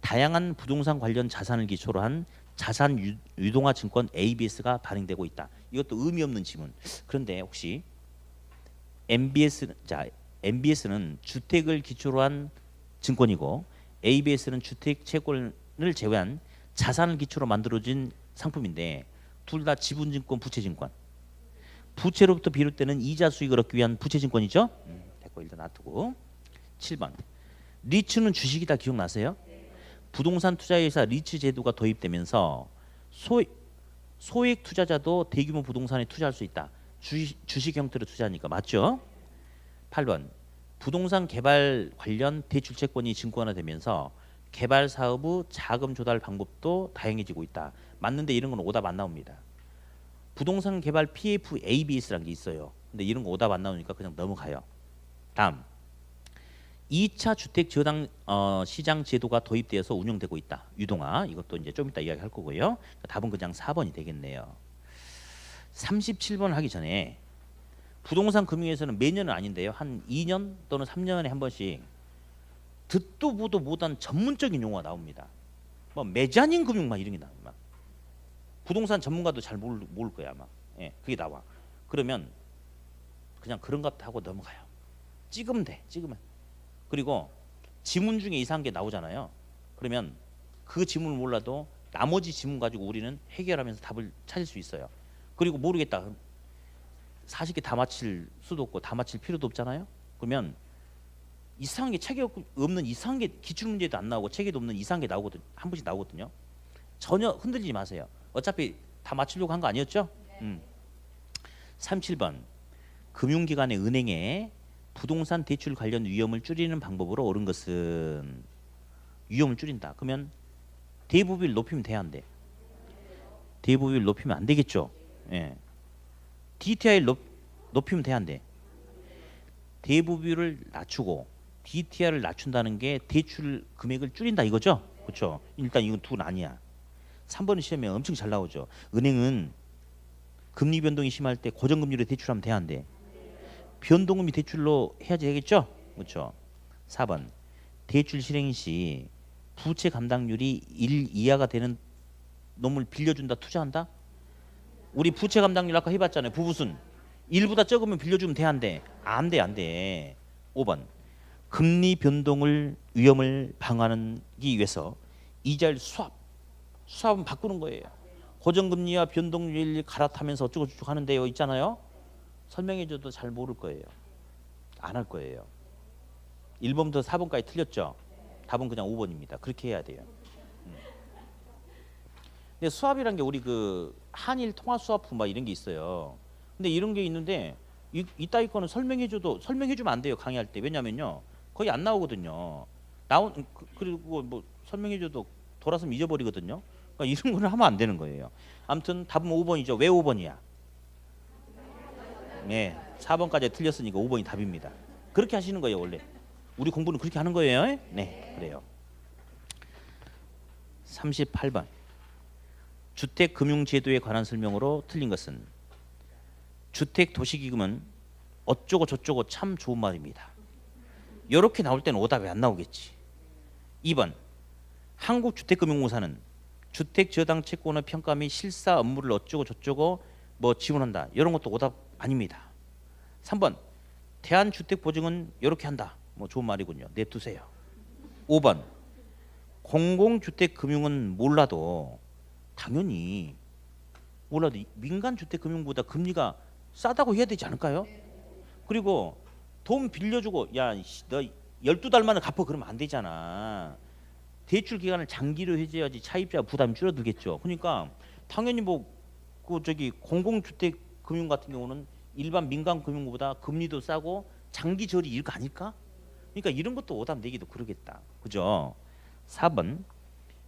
다양한 부동산 관련 자산을 기초로 한 자산 유동화 증권 ABS가 발행되고 있다. 이것도 의미 없는 지문. 그런데 혹시 MBS는 주택을 기초로 한 증권이고 ABS는 주택 채권을 제외한 자산을 기초로 만들어진 상품인데 둘 다 지분증권, 부채증권. 부채로부터 비롯되는 이자 수익을 얻기 위한 부채증권이죠. 됐고 일단 놔두고 7번. 리츠는 주식이다. 기억나세요? 부동산 투자회사 리츠 제도가 도입되면서 소액 투자자도 대규모 부동산에 투자할 수 있다. 주식 형태로 투자하니까 맞죠? 8번 부동산 개발 관련 대출 채권이 증권화되면서 개발 사업의 자금 조달 방법도 다양해지고 있다. 맞는데 이런 건 오답 안 나옵니다. 부동산 개발 PFABS라는 게 있어요. 근데 이런 거 오답 안 나오니까 그냥 넘어가요. 다음 2차 주택 저당 시장 제도가 도입되어서 운영되고 있다. 유동화. 이것도 이제 좀 이따 이야기할 거고요. 답은 그냥 4번이 되겠네요. 37번 하기 전에 부동산 금융에서는 매년은 아닌데요. 한 2년 또는 3년에 한 번씩 듣도 보도 못한 전문적인 용어가 나옵니다. 뭐 메자닌 금융 막 이런 게 나와. 막. 부동산 전문가도 잘 모를 거야 아마. 예, 그게 나와. 그러면 그냥 그런 것 하고 넘어가요. 찍으면 돼. 찍으면. 그리고 지문 중에 이상한 게 나오잖아요. 그러면 그 지문을 몰라도 나머지 지문 가지고 우리는 해결하면서 답을 찾을 수 있어요. 그리고 모르겠다. 40개 다 맞힐 수도 없고 다 맞힐 필요도 없잖아요. 그러면 이상한 게 책에 없는 이상한 게 기출문제도 안 나오고 책에도 없는 이상한 게 나오거든. 한 번씩 나오거든요. 전혀 흔들리지 마세요. 어차피 다 맞추려고 한 거 아니었죠? 37번 금융기관의 은행에 부동산 대출 관련 위험을 줄이는 방법으로 옳은 것은 위험을 줄인다. 그러면 대부비를 높이면 돼야 안 돼? 대부비를 높이면 안 되겠죠. 예. DTI를 높이면 돼야 안 돼? 대부비를 낮추고 DTI를 낮춘다는 게 대출 금액을 줄인다 이거죠? 그렇죠. 일단 이건 둘 아니야. 3번 시험에 엄청 잘 나오죠. 은행은 금리 변동이 심할 때 고정금리로 대출하면 돼야 안 돼? 변동금리 대출로 해야지 되겠죠? 그렇죠. 4번 대출 실행 시 부채 감당률이 1 이하가 되는 놈을 빌려준다 투자한다? 우리 부채 감당률 아까 해봤잖아요. 부부순 1보다 적으면 빌려주면 돼 안 돼? 안 돼 안 돼. 5번 금리 변동을 위험을 방어하기 위해서 이자율 수합은 바꾸는 거예요. 고정금리와 변동률 갈아타면서 어쩌고 저쩌고 하는데요 있잖아요. 설명해줘도 잘 모를 거예요. 안 할 거예요. 1번부터 4번까지 틀렸죠? 답은 그냥 5번입니다. 그렇게 해야 돼요. 근데 수합이란 게 우리 그 한일 통화 수합품 막 이런 게 있어요. 근데 이런 게 있는데 이따위 거는 설명해주면 안 돼요. 강의할 때. 왜냐면요. 거의 안 나오거든요. 그리고 뭐 설명해줘도 돌아서면 잊어버리거든요. 그러니까 이런 거는 하면 안 되는 거예요. 아무튼 답은 5번이죠. 왜 5번이야? 네, 4번까지 틀렸으니까 5번이 답입니다. 그렇게 하시는 거예요 원래. 우리 공부는 그렇게 하는 거예요. 네, 그래요. 38번 주택금융제도에 관한 설명으로 틀린 것은 주택도시기금은 어쩌고 저쩌고 참 좋은 말입니다. 이렇게 나올 때는 오답이 안 나오겠지. 2번 한국주택금융공사는 주택저당채권의 평가 및 실사 업무를 어쩌고 저쩌고 뭐 지원한다. 이런 것도 오답 아닙니다. 3번 대한주택보증은 이렇게 한다. 뭐 좋은 말이군요. 냅두세요. 5번 공공주택금융은 몰라도 당연히 몰라도 민간주택금융보다 금리가 싸다고 해야 되지 않을까요? 그리고 돈 빌려주고 야 너 12달 만에 갚아 그러면 안 되잖아. 대출 기간을 장기로 해줘야지 차입자 부담이 줄어들겠죠. 그러니까 당연히 뭐 그 저기 공공주택 금융 같은 경우는 일반 민간 금융보다 금리도 싸고 장기 저리 이거 아닐까? 그러니까 이런 것도 오답 내기도 그러겠다. 그죠? 4번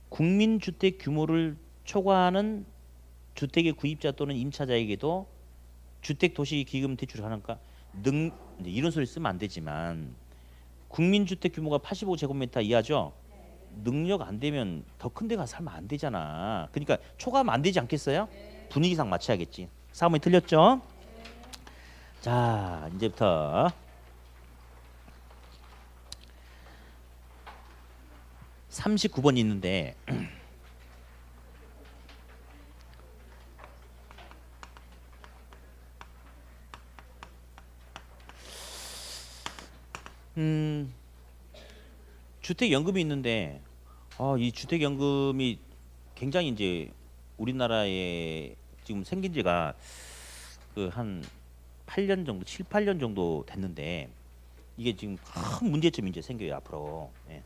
국민주택 규모를 초과하는 주택의 구입자 또는 임차자에게도 주택도시기금 대출을 하는가? 이런 소리 쓰면 안 되지만 국민주택 규모가 85제곱미터 이하죠? 능력 안 되면 더 큰 데 가서 살면 안 되잖아. 그러니까 초과하면 안 되지 않겠어요? 분위기상 맞춰야겠지. 4번이 틀렸죠? 자, 이제부터 39번 있는데 주택연금이 있는데 이 주택연금이 굉장히 이제 우리나라에 지금 생긴 지가 그 한 8년 정도, 7, 8년 정도 됐는데 이게 지금 큰 문제점이 이제 생겨요 앞으로. 예.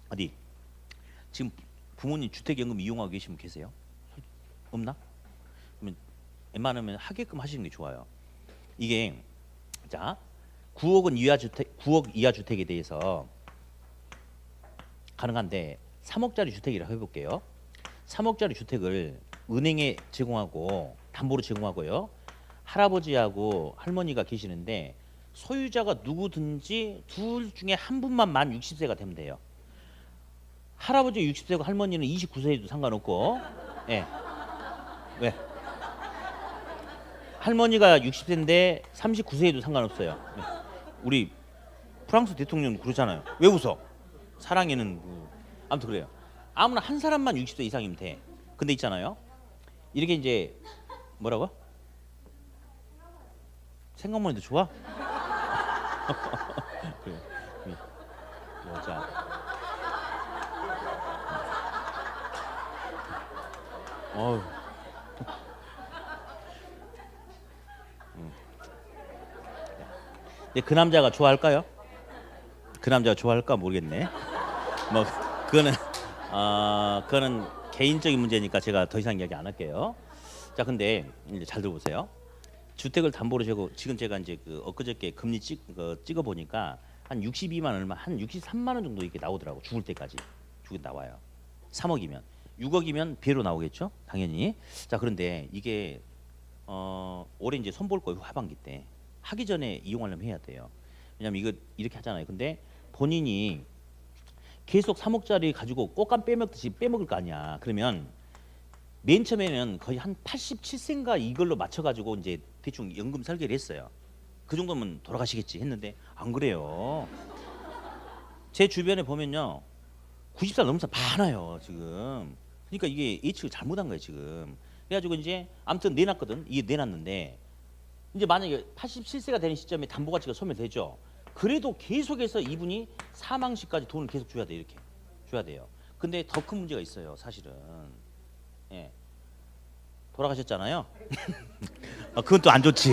어디 지금 부모님 주택연금 이용하고 계시면 계세요? 없나? 그러면 웬만하면 하게끔 하시는 게 좋아요. 이게 자 9억 이하 주택에 대해서 가능한데 3억짜리 주택이라고 해볼게요. 3억짜리 주택을 은행에 제공하고 담보로 제공하고요. 할아버지하고 할머니가 계시는데 소유자가 누구든지 둘 중에 한 분만 만 60세가 되면 돼요. 할아버지 60세고 할머니는 29세에도 상관없고, 예. 왜? 할머니가 60세인데 39세에도 상관없어요. 예. 우리 프랑스 대통령도 그러잖아요. 왜 웃어? 사랑에는 아무튼 그래요. 아무나 한 사람만 60세 이상이면 돼. 근데 있잖아요. 이렇게 이제 뭐라고? 생각만 해도 좋아? 그래. 여자. 어우. 근데 그 남자가 좋아할까요? 그 남자가 좋아할까 모르겠네. 뭐 그거는 개인적인 문제니까 제가 더 이상 이야기 안 할게요. 자, 근데 이제 잘 들어보세요. 주택을 담보로 제고 지금 제가 이제 그 엊그저께 금리 찍어 보니까 한 62만 얼마, 한 63만 원 정도 이렇게 나오더라고. 죽을 때까지 죽이 나와요. 3억이면 6억이면 배로 나오겠죠, 당연히. 자, 그런데 이게 올해 이제 손볼 거예요. 하반기 때 하기 전에 이용하려면 해야 돼요. 왜냐면 이거 이렇게 하잖아요. 근데 본인이 계속 3억짜리 가지고 꽃감 빼먹듯이 빼먹을 거 아니야. 그러면 맨 처음에는 거의 한 87세인가 이걸로 맞춰가지고 이제 대충 연금 설계를 했어요. 그 정도면 돌아가시겠지 했는데 안 그래요. 제 주변에 보면요, 90살 넘은 사람 많아요 지금. 그러니까 이게 예측을 잘못한 거예요 지금. 그래가지고 이제 아무튼 내놨거든. 이게 내놨는데 이제 만약에 87세가 되는 시점에 담보 가치가 소멸되죠. 그래도 계속해서 이분이 사망 시까지 돈을 계속 줘야 돼. 이렇게 줘야 돼요. 근데 더 큰 문제가 있어요 사실은. 예. 돌아가셨잖아요. 그건 또 안 좋지.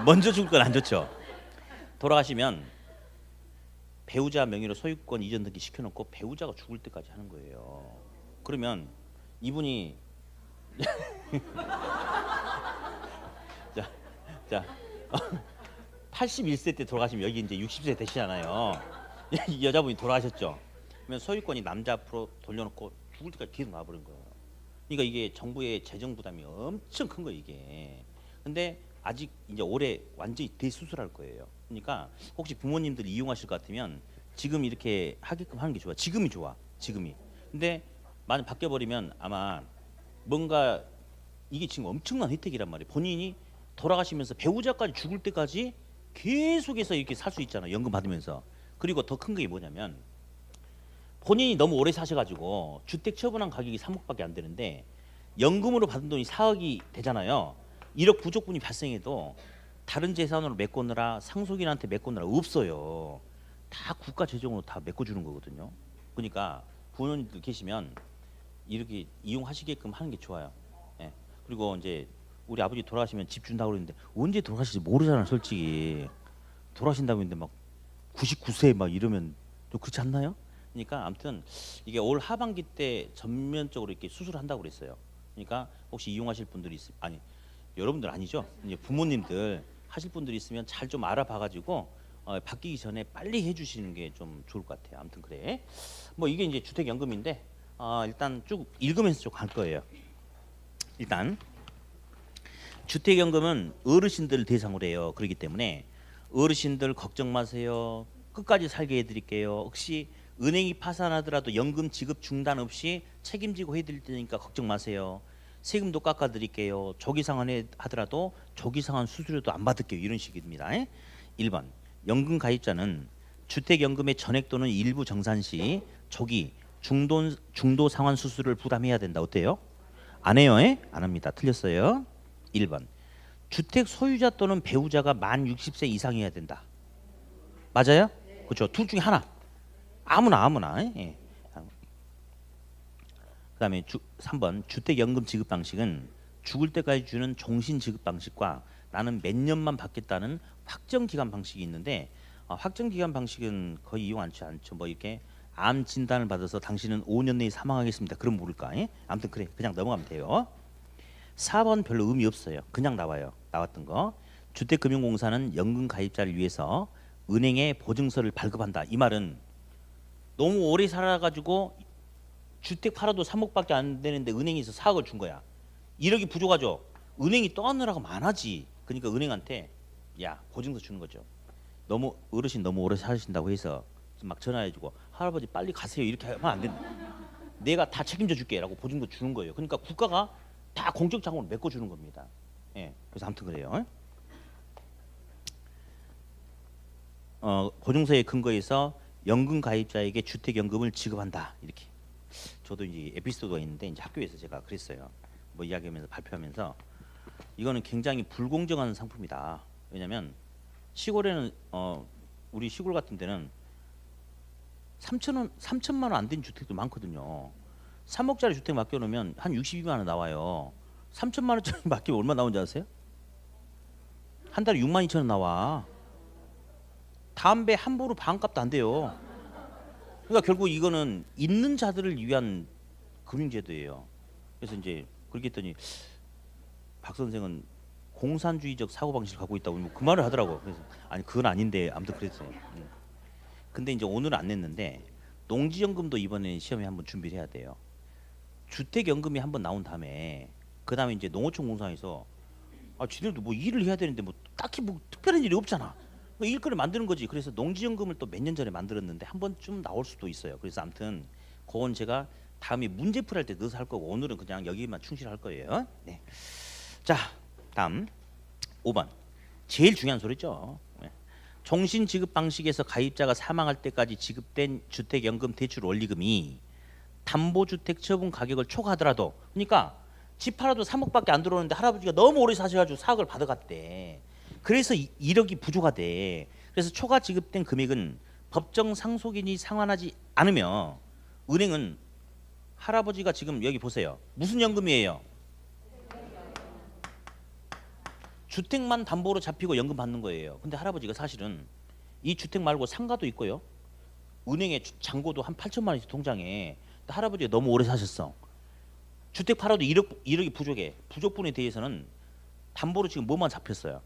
먼저 죽을 건 안 좋죠. 돌아가시면 배우자 명의로 소유권 이전 등기 시켜놓고 배우자가 죽을 때까지 하는 거예요. 그러면 이분이 자 81세 때 돌아가시면 여기 이제 60세 되시잖아요. 이 여자분이 돌아가셨죠. 그러면 소유권이 남자 앞으로 돌려놓고 죽을 때까지 계속 놔버린 거예요. 그러니까 이게 정부의 재정 부담이 엄청 큰 거예요 이게. 근데 아직 이제 올해 완전히 대수술할 거예요. 그러니까 혹시 부모님들이 이용하실 것 같으면 지금 이렇게 하게끔 하는 게 좋아. 지금이 좋아. 지금이. 근데 만약 바뀌어 버리면 아마 뭔가 이게 지금 엄청난 혜택이란 말이에요. 본인이 돌아가시면서 배우자까지 죽을 때까지 계속해서 이렇게 살 수 있잖아요. 연금 받으면서. 그리고 더 큰 게 뭐냐면 본인이 너무 오래 사셔가지고 주택 처분한 가격이 3억밖에 안 되는데 연금으로 받은 돈이 4억이 되잖아요. 1억 부족분이 발생해도 다른 재산으로 메꾸느라 상속인한테 메꾸느라 없어요. 다 국가 재정으로 다 메꿔주는 거거든요. 그러니까 부모님들 계시면 이렇게 이용하시게끔 하는 게 좋아요. 예. 그리고 이제 우리 아버지 돌아가시면 집 준다고 그러는데 언제 돌아가실지 모르잖아 솔직히. 돌아가신다고 했는데 막 99세 막 이러면 좀 그렇지 않나요? 그러니까 아무튼 이게 올 하반기 때 전면적으로 이렇게 수술한다고 그랬어요. 그러니까 혹시 이용하실 분들이 아니 여러분들 아니죠? 이제 부모님들 하실 분들이 있으면 잘 좀 알아봐가지고 바뀌기 전에 빨리 해주시는 게 좀 좋을 것 같아요. 아무튼 그래. 뭐 이게 이제 주택연금인데 일단 쭉 읽으면서 쭉 갈 거예요. 일단 주택연금은 어르신들 대상으로 해요. 그렇기 때문에 어르신들 걱정 마세요. 끝까지 살게 해드릴게요. 혹시 은행이 파산하더라도 연금 지급 중단 없이 책임지고 해드릴 테니까 걱정 마세요. 세금도 깎아드릴게요. 조기상환 하더라도 조기상환 수수료도 안 받을게요. 이런 식입니다. 1번 연금 가입자는 주택연금의 전액 또는 일부 정산 시 조기 중도 상환 수수료를 부담해야 된다. 어때요? 안 해요? 안 합니다. 틀렸어요. 1번 주택 소유자 또는 배우자가 만 60세 이상이어야 된다. 맞아요? 그렇죠. 둘 중에 하나. 아무나. 예. 그다음에 3번 주택연금 지급 방식은 죽을 때까지 주는 종신 지급 방식과 나는 몇 년만 받겠다는 확정 기간 방식이 있는데 확정 기간 방식은 거의 이용 않죠. 뭐 이렇게 암 진단을 받아서 당신은 5년 내에 사망하겠습니다. 그럼 모를까? 예? 아무튼 그래. 그냥 넘어가면 돼요. 4번 별로 의미 없어요. 그냥 나와요. 나왔던 거. 주택금융공사는 연금 가입자를 위해서 은행에 보증서를 발급한다. 이 말은 너무 오래 살아가지고 주택 팔아도 3억밖에 안 되는데 은행에서 4억을 준 거야. 1억이 부족하죠. 은행이 떠안느라고 많아지. 그러니까 은행한테 야 보증서 주는 거죠. 너무 어르신 너무 오래 사신다고 해서 막 전화해주고 할아버지 빨리 가세요 이렇게 하면 안 된다. 내가 다 책임져 줄게라고 보증서 주는 거예요. 그러니까 국가가 다 공적 자금으로 메꿔 주는 겁니다. 예, 그래서 아무튼 그래요. 보증서의 근거에서 연금 가입자에게 주택연금을 지급한다 이렇게. 저도 이제 에피소드가 있는데 이제 학교에서 제가 그랬어요. 뭐 이야기하면서 발표하면서 이거는 굉장히 불공정한 상품이다. 왜냐하면 시골에는 우리 시골 같은 데는 3천만 원 안 된 주택도 많거든요. 3억짜리 주택 맡겨놓으면 한 62만 원 나와요. 3천만 원짜리 맡기면 얼마 나오는지 아세요? 한 달에 6만 2천 원 나와. 담배 한 보루 반값도 안 돼요. 그러니까 결국 이거는 있는 자들을 위한 금융제도예요. 그래서 이제 그렇게 했더니 박 선생은 공산주의적 사고방식을 갖고 있다고 그 말을 하더라고. 그래서 아니 그건 아닌데 아무튼 그랬어요. 근데 이제 오늘은 안 냈는데 농지연금도 이번에 시험에 한번 준비를 해야 돼요. 주택연금이 한번 나온 다음에 그 다음에 이제 농어촌 공사에서 지들도 뭐 일을 해야 되는데 뭐 딱히 뭐 특별한 일이 없잖아. 뭐 일거리 만드는 거지. 그래서 농지연금을 또 몇 년 전에 만들었는데 한 번쯤 나올 수도 있어요. 그래서 아무튼 그건 제가 다음에 문제풀이 할 때 넣어서 할 거고 오늘은 그냥 여기만 충실할 거예요. 네. 자, 다음 5번. 제일 중요한 소리죠. 종신 지급 방식에서 가입자가 사망할 때까지 지급된 주택연금 대출 원리금이 담보주택 처분 가격을 초과하더라도, 그러니까 집 팔아도 3억밖에 안 들어오는데 할아버지가 너무 오래 사셔가지고 4억을 받아갔대. 그래서 1억이 부족하대. 그래서 초과 지급된 금액은 법정 상속인이 상환하지 않으며 은행은 할아버지가 지금 여기 보세요. 무슨 연금이에요? 주택만 담보로 잡히고 연금 받는 거예요. 근데 할아버지가 사실은 이 주택 말고 상가도 있고요. 은행에 잔고도 한 8천만 원씩 통장에. 할아버지가 너무 오래 사셨어. 주택 팔아도 1억이 부족해. 부족분에 대해서는 담보로 지금 뭐만 잡혔어요?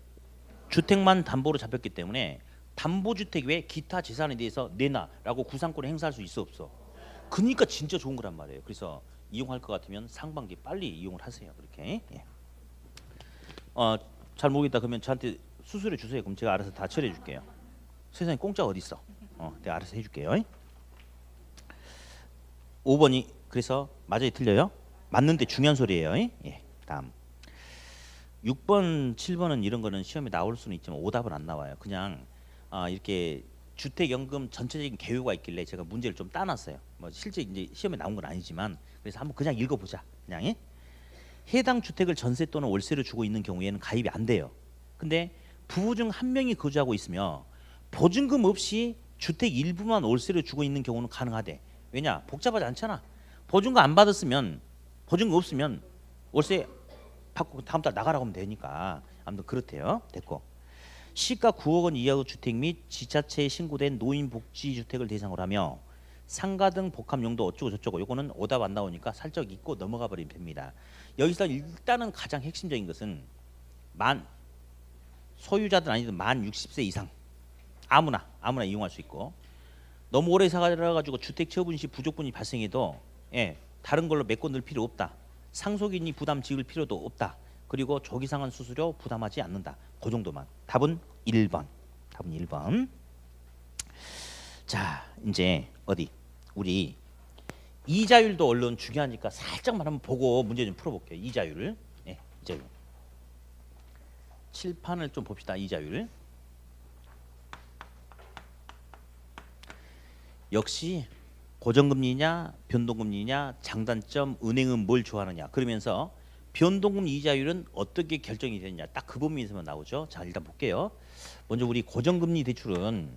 주택만 담보로 잡혔기 때문에 담보주택 외 기타 재산에 대해서 내놔라고 구상권을 행사할 수 있어 없어? 그러니까 진짜 좋은 거란 말이에요. 그래서 이용할 것 같으면 상반기 빨리 이용을 하세요. 그렇게. 예. 잘 모르겠다 그러면 저한테 수수료 주세요. 그럼 제가 알아서 다 처리해 줄게요. 세상에 공짜 어디 있어? 내가 알아서 해줄게요. 5번이 그래서 맞아요 틀려요? 맞는데 중요한 소리예요. 예. 다음 6번 7번은 이런 거는 시험에 나올 수는 있지만 오답은 안 나와요. 그냥 이렇게 주택연금 전체적인 개요가 있길래 제가 문제를 좀 따놨어요. 뭐 실제 이제 시험에 나온 건 아니지만 그래서 한번 그냥 읽어보자. 그냥. 예? 해당 주택을 전세 또는 월세로 주고 있는 경우에는 가입이 안 돼요. 근데 부부 중 한 명이 거주하고 있으며 보증금 없이 주택 일부만 월세로 주고 있는 경우는 가능하대. 왜냐? 복잡하지 않잖아. 보증금 안 받았으면 보증금 없으면 월세 받고 다음 달 나가라고 하면 되니까. 아무튼 그렇대요. 됐고. 시가 9억 원 이하의 주택 및 지자체에 신고된 노인복지주택을 대상으로 하며 상가 등 복합 용도 어쩌고 저쩌고. 요거는 오답 안 나오니까 살짝 잊고 넘어가 버리면 됩니다. 여기서 일단은 가장 핵심적인 것은 소유자든 아니든 만 60세 이상 아무나 이용할 수 있고, 너무 오래 살아가지고 주택 처분 시 부족분이 발생해도 다른 걸로 메꿔 넣을 필요 없다. 상속인이 부담 지을 필요도 없다. 그리고 조기상환 수수료 부담하지 않는다. 그 정도만. 답은 1번. 답은 1번. 자, 이제 어디 우리 이자율도 얼른 중요하니까 살짝만 한번 보고 문제 좀 풀어볼게요. 이자율을. 이자율. 칠판을 좀 봅시다. 이자율. 역시 고정금리냐 변동금리냐 장단점 은행은 뭘 좋아하느냐. 그러면서 변동금 이자율은 어떻게 결정이 되느냐. 딱 그 범위에서만 나오죠. 자, 일단 볼게요. 먼저 우리 고정금리 대출은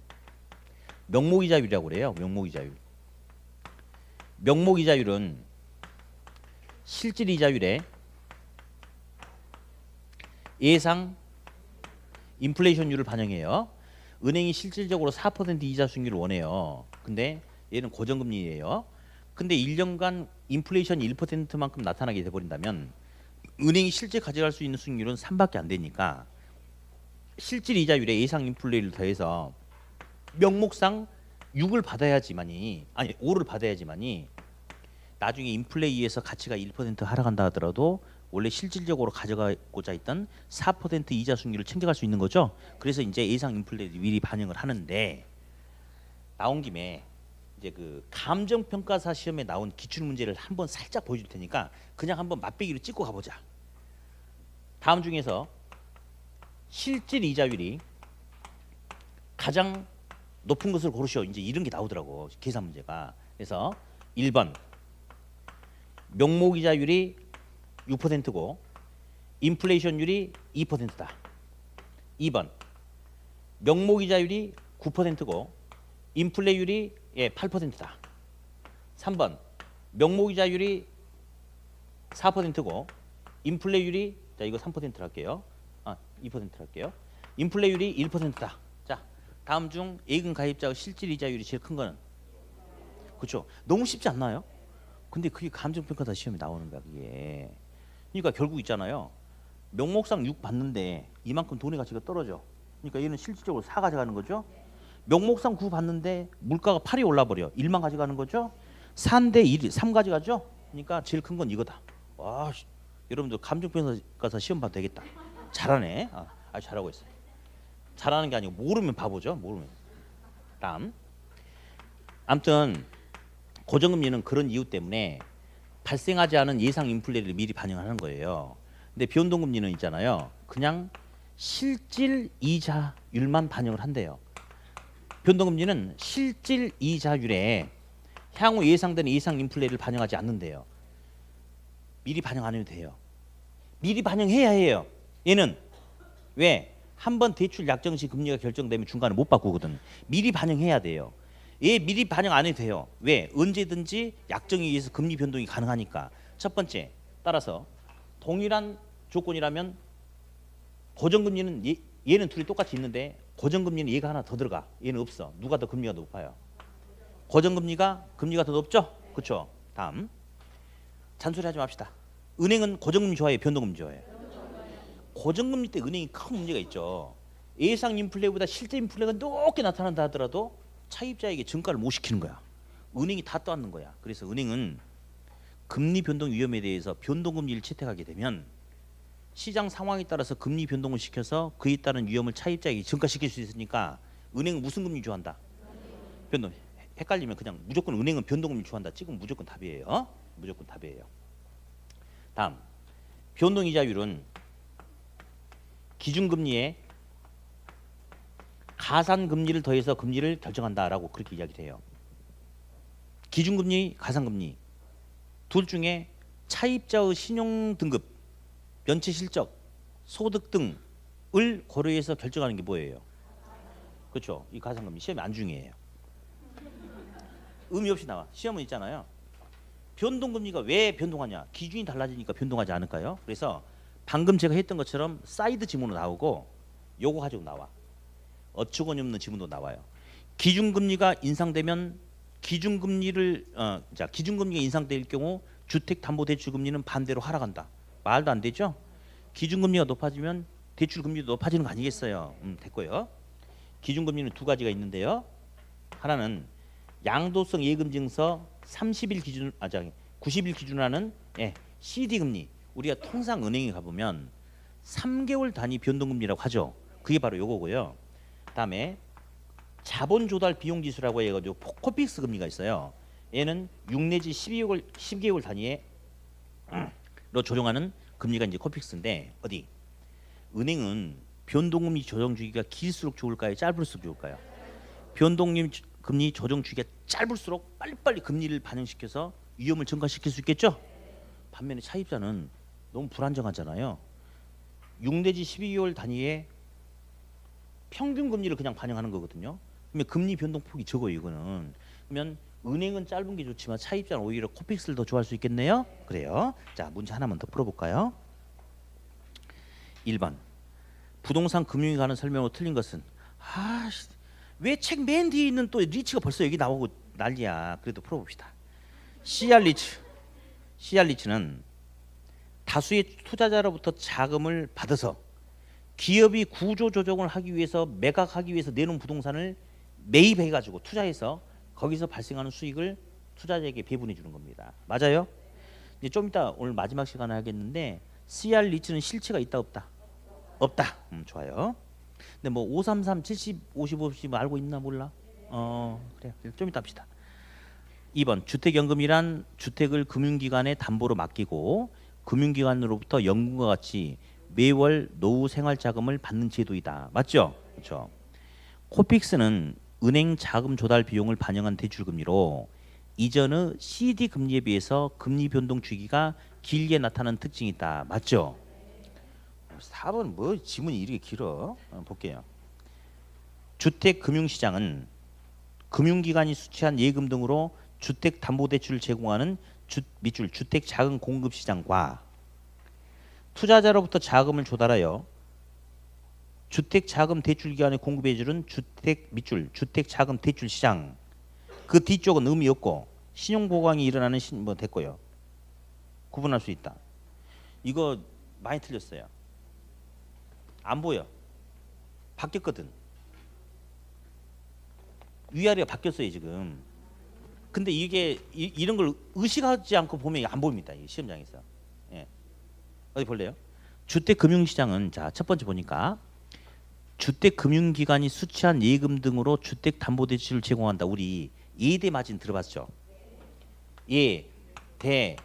명목이자율이라고 그래요. 명목이자율. 명목이자율은 실질이자율에 예상 인플레이션율을 반영해요. 은행이 실질적으로 4% 이자 수익률을 원해요. 근데 얘는 고정금리예요. 근데 1년간 인플레이션이 1%만큼 나타나게 돼버린다면 은행이 실제 가져갈 수 있는 수익률은 3밖에 안 되니까 실질 이자율에 예상 인플레를 더해서 명목상 6을 받아야지만이 아니 5를 받아야지만이 나중에 인플레에 의해서 가치가 1% 하락한다 하더라도 원래 실질적으로 가져가고자 했던 4% 이자 수익률을 챙겨갈 수 있는 거죠. 그래서 이제 예상 인플레를 미리 반영을 하는데 나온 김에 이제 그 감정평가사 시험에 나온 기출 문제를 한번 살짝 보여줄 테니까 그냥 한번 맛배기로 찍고 가보자. 다음 중에서 실질 이자율이 가장 높은 것을 고르시오. 이제 이런 게 나오더라고 계산 문제가. 그래서 1번 명목이자율이 6%고 인플레이션율이 2%다. 2번 명목이자율이 9%고 인플레율이 8%다. 3번 명목이자율이 4%고 인플레율이 자 이거 3%를 할게요. 2%를 할게요. 인플레율이 1%다. 자 다음 중 예금 가입자의 실질 이자율이 제일 큰 거는 그렇죠. 너무 쉽지 않나요? 근데 그게 감정평가사 시험에 나오는 거야 그게. 그러니까 결국 있잖아요. 명목상 6 받는데 이만큼 돈의 가치가 떨어져. 그러니까 얘는 실질적으로 4 가져가는 거죠. 명목상 9 받는데 물가가 8이 올라버려. 1만 가져가는 거죠. 4인데 1, 3 가져가죠. 그러니까 제일 큰 건 이거다. 와, 여러분들 감정평가사 시험 봐도 되겠다. 잘하네. 잘하고 있어요. 잘하는 게 아니고 모르면 바보죠. 모르면. 다음. 아무튼 고정금리는 그런 이유 때문에 발생하지 않은 예상 인플레를 미리 반영하는 거예요. 근데 변동금리는 있잖아요. 그냥 실질 이자율만 반영을 한대요. 변동금리는 실질 이자율에 향후 예상되는 예상 인플레를 반영하지 않는데요. 미리 반영 안 해도 돼요. 미리 반영해야 해요. 얘는 왜? 한번 대출 약정 시 금리가 결정되면 중간에 못 바꾸거든. 미리 반영해야 돼요. 얘 미리 반영 안 해도 돼요. 왜? 언제든지 약정에 의해서 금리 변동이 가능하니까. 첫 번째, 따라서 동일한 조건이라면 고정금리는 얘는 둘이 똑같이 있는데 고정금리는 얘가 하나 더 들어가. 얘는 없어. 누가 더 금리가 높아요? 고정금리가 금리가 더 높죠? 그렇죠? 다음. 잔소리하지 맙시다. 은행은 고정금리 좋아해요? 변동금리 좋아해요? 고정금리 때 은행이 큰 문제가 있죠. 예상 인플레보다 실제 인플레가 높게 나타난다 하더라도 차입자에게 증가를 못 시키는 거야. 은행이 다 떠안는 거야. 그래서 은행은 금리 변동 위험에 대해서 변동금리를 채택하게 되면 시장 상황에 따라서 금리 변동을 시켜서 그에 따른 위험을 차입자에게 증가시킬 수 있으니까 은행은 무슨 금리 좋아한다? 변동. 헷갈리면 그냥 무조건 은행은 변동금리 좋아한다. 찍으면 무조건 답이에요. 무조건 답이에요. 다음. 변동이자율은 기준금리에 가산금리를 더해서 금리를 결정한다라고 그렇게 이야기를 해요. 기준금리, 가산금리 둘 중에 차입자의 신용등급, 연체실적, 소득 등을 고려해서 결정하는 게 뭐예요? 그렇죠. 이 가산금리 시험이 안 중요해요. 의미 없이 나와. 시험은 있잖아요. 변동금리가 왜 변동하냐? 기준이 달라지니까 변동하지 않을까요? 그래서 방금 제가 했던 것처럼 사이드 지문으로 나오고 요거 가지고 나와. 어처구니 없는 지문도 나와요. 기준금리가 인상되면 기준금리가 인상될 경우 주택담보대출금리는 반대로 하락한다. 말도 안 되죠? 기준금리가 높아지면 대출금리도 높아지는 거 아니겠어요? 됐고요. 기준금리는 두 가지가 있는데요. 하나는 양도성 예금증서 30일 기준 90일 기준으로 하는 CD금리. 우리가 통상 은행에 가보면 3개월 단위 변동금리라고 하죠. 그게 바로 요거고요. 다음에 자본 조달 비용 지수라고 해가지고 코픽스 금리가 있어요. 얘는 6 내지 12개월 단위로 조정하는 금리가 이제 코픽스인데 어디? 은행은 변동금리 조정 주기가 길수록 좋을까요? 짧을수록 좋을까요? 변동금리 조정 주기가 짧을수록 빨리빨리 금리를 반영시켜서 위험을 증가시킬 수 있겠죠? 반면에 차입자는 너무 불안정하잖아요. 6 내지 12개월 단위의 평균 금리를 그냥 반영하는 거거든요. 그러면 금리 변동폭이 적어요. 이거는. 그러면 은행은 짧은 게 좋지만 차입자는 오히려 코픽스를 더 좋아할 수 있겠네요. 그래요. 자, 문제 하나만 더 풀어볼까요? 1번. 부동산 금융에 관한 설명으로 틀린 것은 왜 책 맨 뒤에 있는 또 리치가 벌써 여기 나오고 난리야. 그래도 풀어봅시다. CR리츠는 다수의 투자자로부터 자금을 받아서 기업이 구조 조정을 하기 위해서 매각하기 위해서 내놓은 부동산을 매입해가지고 투자해서 거기서 발생하는 수익을 투자자에게 배분해 주는 겁니다. 맞아요? 이제 좀 이따 오늘 마지막 시간에 하겠는데 CR리츠는 실체가 있다 없다? 없다. 좋아요. 근데 뭐 533, 70, 50, 50 알고 있나 몰라? 그래. 좀 이따 합시다. 2번 주택연금이란 주택을 금융기관에 담보로 맡기고 금융기관으로부터 연금과 같이 매월 노후 생활자금을 받는 제도이다. 맞죠? 그렇죠. 코픽스는 은행 자금 조달 비용을 반영한 대출금리로 이전의 CD 금리에 비해서 금리 변동 주기가 길게 나타나는 특징이 있다. 맞죠? 4번 뭐 지문이 이렇게 길어? 볼게요. 주택금융시장은 금융기관이 수취한 예금 등으로 주택담보대출을 제공하는 밑줄 주택자금 공급시장과 투자자로부터 자금을 조달하여 주택자금 대출기관에 공급해주는 밑줄 주택자금 대출시장. 그 뒤쪽은 의미 없고 신용보강이 일어나는 뭐 됐고요. 구분할 수 있다. 이거 많이 틀렸어요. 안 보여. 바뀌었거든. 위아래가 바뀌었어요 지금. 근데 이게 이런 걸 의식하지 않고 보면 안 보입니다. 이 시험장에서. 예. 어디 볼래요? 주택금융시장은 자 첫 번째 보니까 주택금융기관이 수취한 예금 등으로 주택담보대출을 제공한다. 우리 예대 마진 들어봤죠? 예, 대,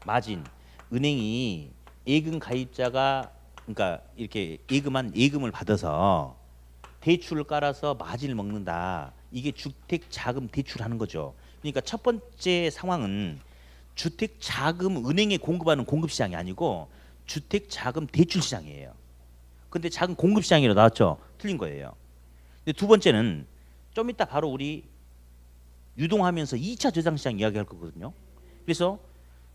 마진. 은행이 예금 가입자가 그러니까 이렇게 예금을 받아서 대출을 깔아서 마진을 먹는다. 이게 주택자금 대출하는 거죠. 그러니까 첫 번째 상황은 주택자금 은행에 공급하는 공급시장이 아니고 주택자금 대출시장이에요. 근데 자금 공급시장이라고 나왔죠? 틀린 거예요. 근데 두 번째는 좀 이따 바로 우리 유동하면서 2차 저장시장 이야기할 거거든요. 그래서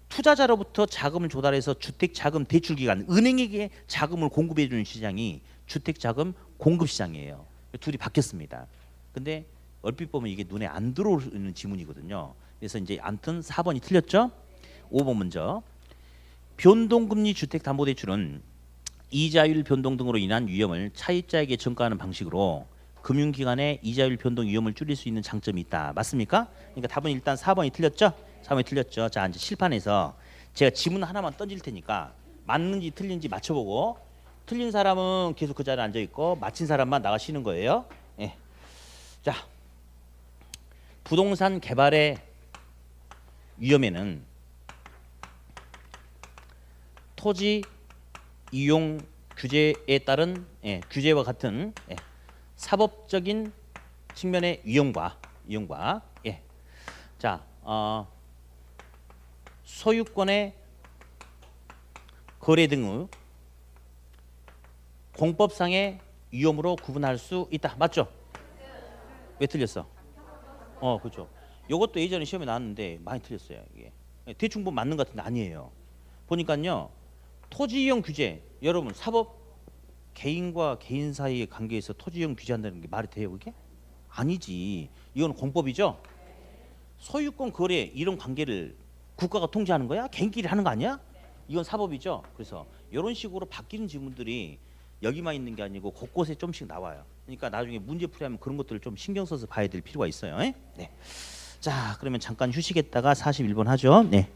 투자자로부터 자금을 조달해서 주택자금 대출기관 은행에게 자금을 공급해주는 시장이 주택자금 공급시장이에요. 둘이 바뀌었습니다. 근데 얼핏 보면 이게 눈에 안 들어오는 지문이거든요. 그래서 이제 아무튼 4번이 틀렸죠. 5번 먼저 변동금리 주택담보대출은 이자율 변동 등으로 인한 위험을 차입자에게 전가하는 방식으로 금융기관의 이자율 변동 위험을 줄일 수 있는 장점이 있다. 맞습니까? 그러니까 답은 일단 4번이 틀렸죠. 4번이 틀렸죠. 자 이제 실판에서 제가 지문 하나만 던질 테니까 맞는지 틀린지 맞춰보고 틀린 사람은 계속 그 자리에 앉아 있고 맞힌 사람만 나가시는 거예요. 예. 자 부동산 개발의 위험에는 토지 이용 규제에 따른 규제와 같은 사법적인 측면의 위험과 자 소유권의 거래 등의 공법상의 위험으로 구분할 수 있다. 맞죠? 왜 틀렸어? 그렇죠. 이것도 예전에 시험에 나왔는데 많이 틀렸어요. 이게 대충 보면 맞는 것 같은데 아니에요. 보니까요. 토지 이용 규제 여러분 사법 개인과 개인 사이의 관계에서 토지 이용 규제한다는 게 말이 돼요 그게? 아니지. 이건 공법이죠. 소유권 거래 이런 관계를 국가가 통제하는 거야? 개인끼리 하는 거 아니야? 이건 사법이죠. 그래서 이런 식으로 바뀌는 지문들이 여기만 있는 게 아니고 곳곳에 좀씩 나와요. 그러니까 나중에 문제 풀이하면 그런 것들을 좀 신경 써서 봐야 될 필요가 있어요. 네. 자 그러면 잠깐 휴식했다가 41번 하죠. 네.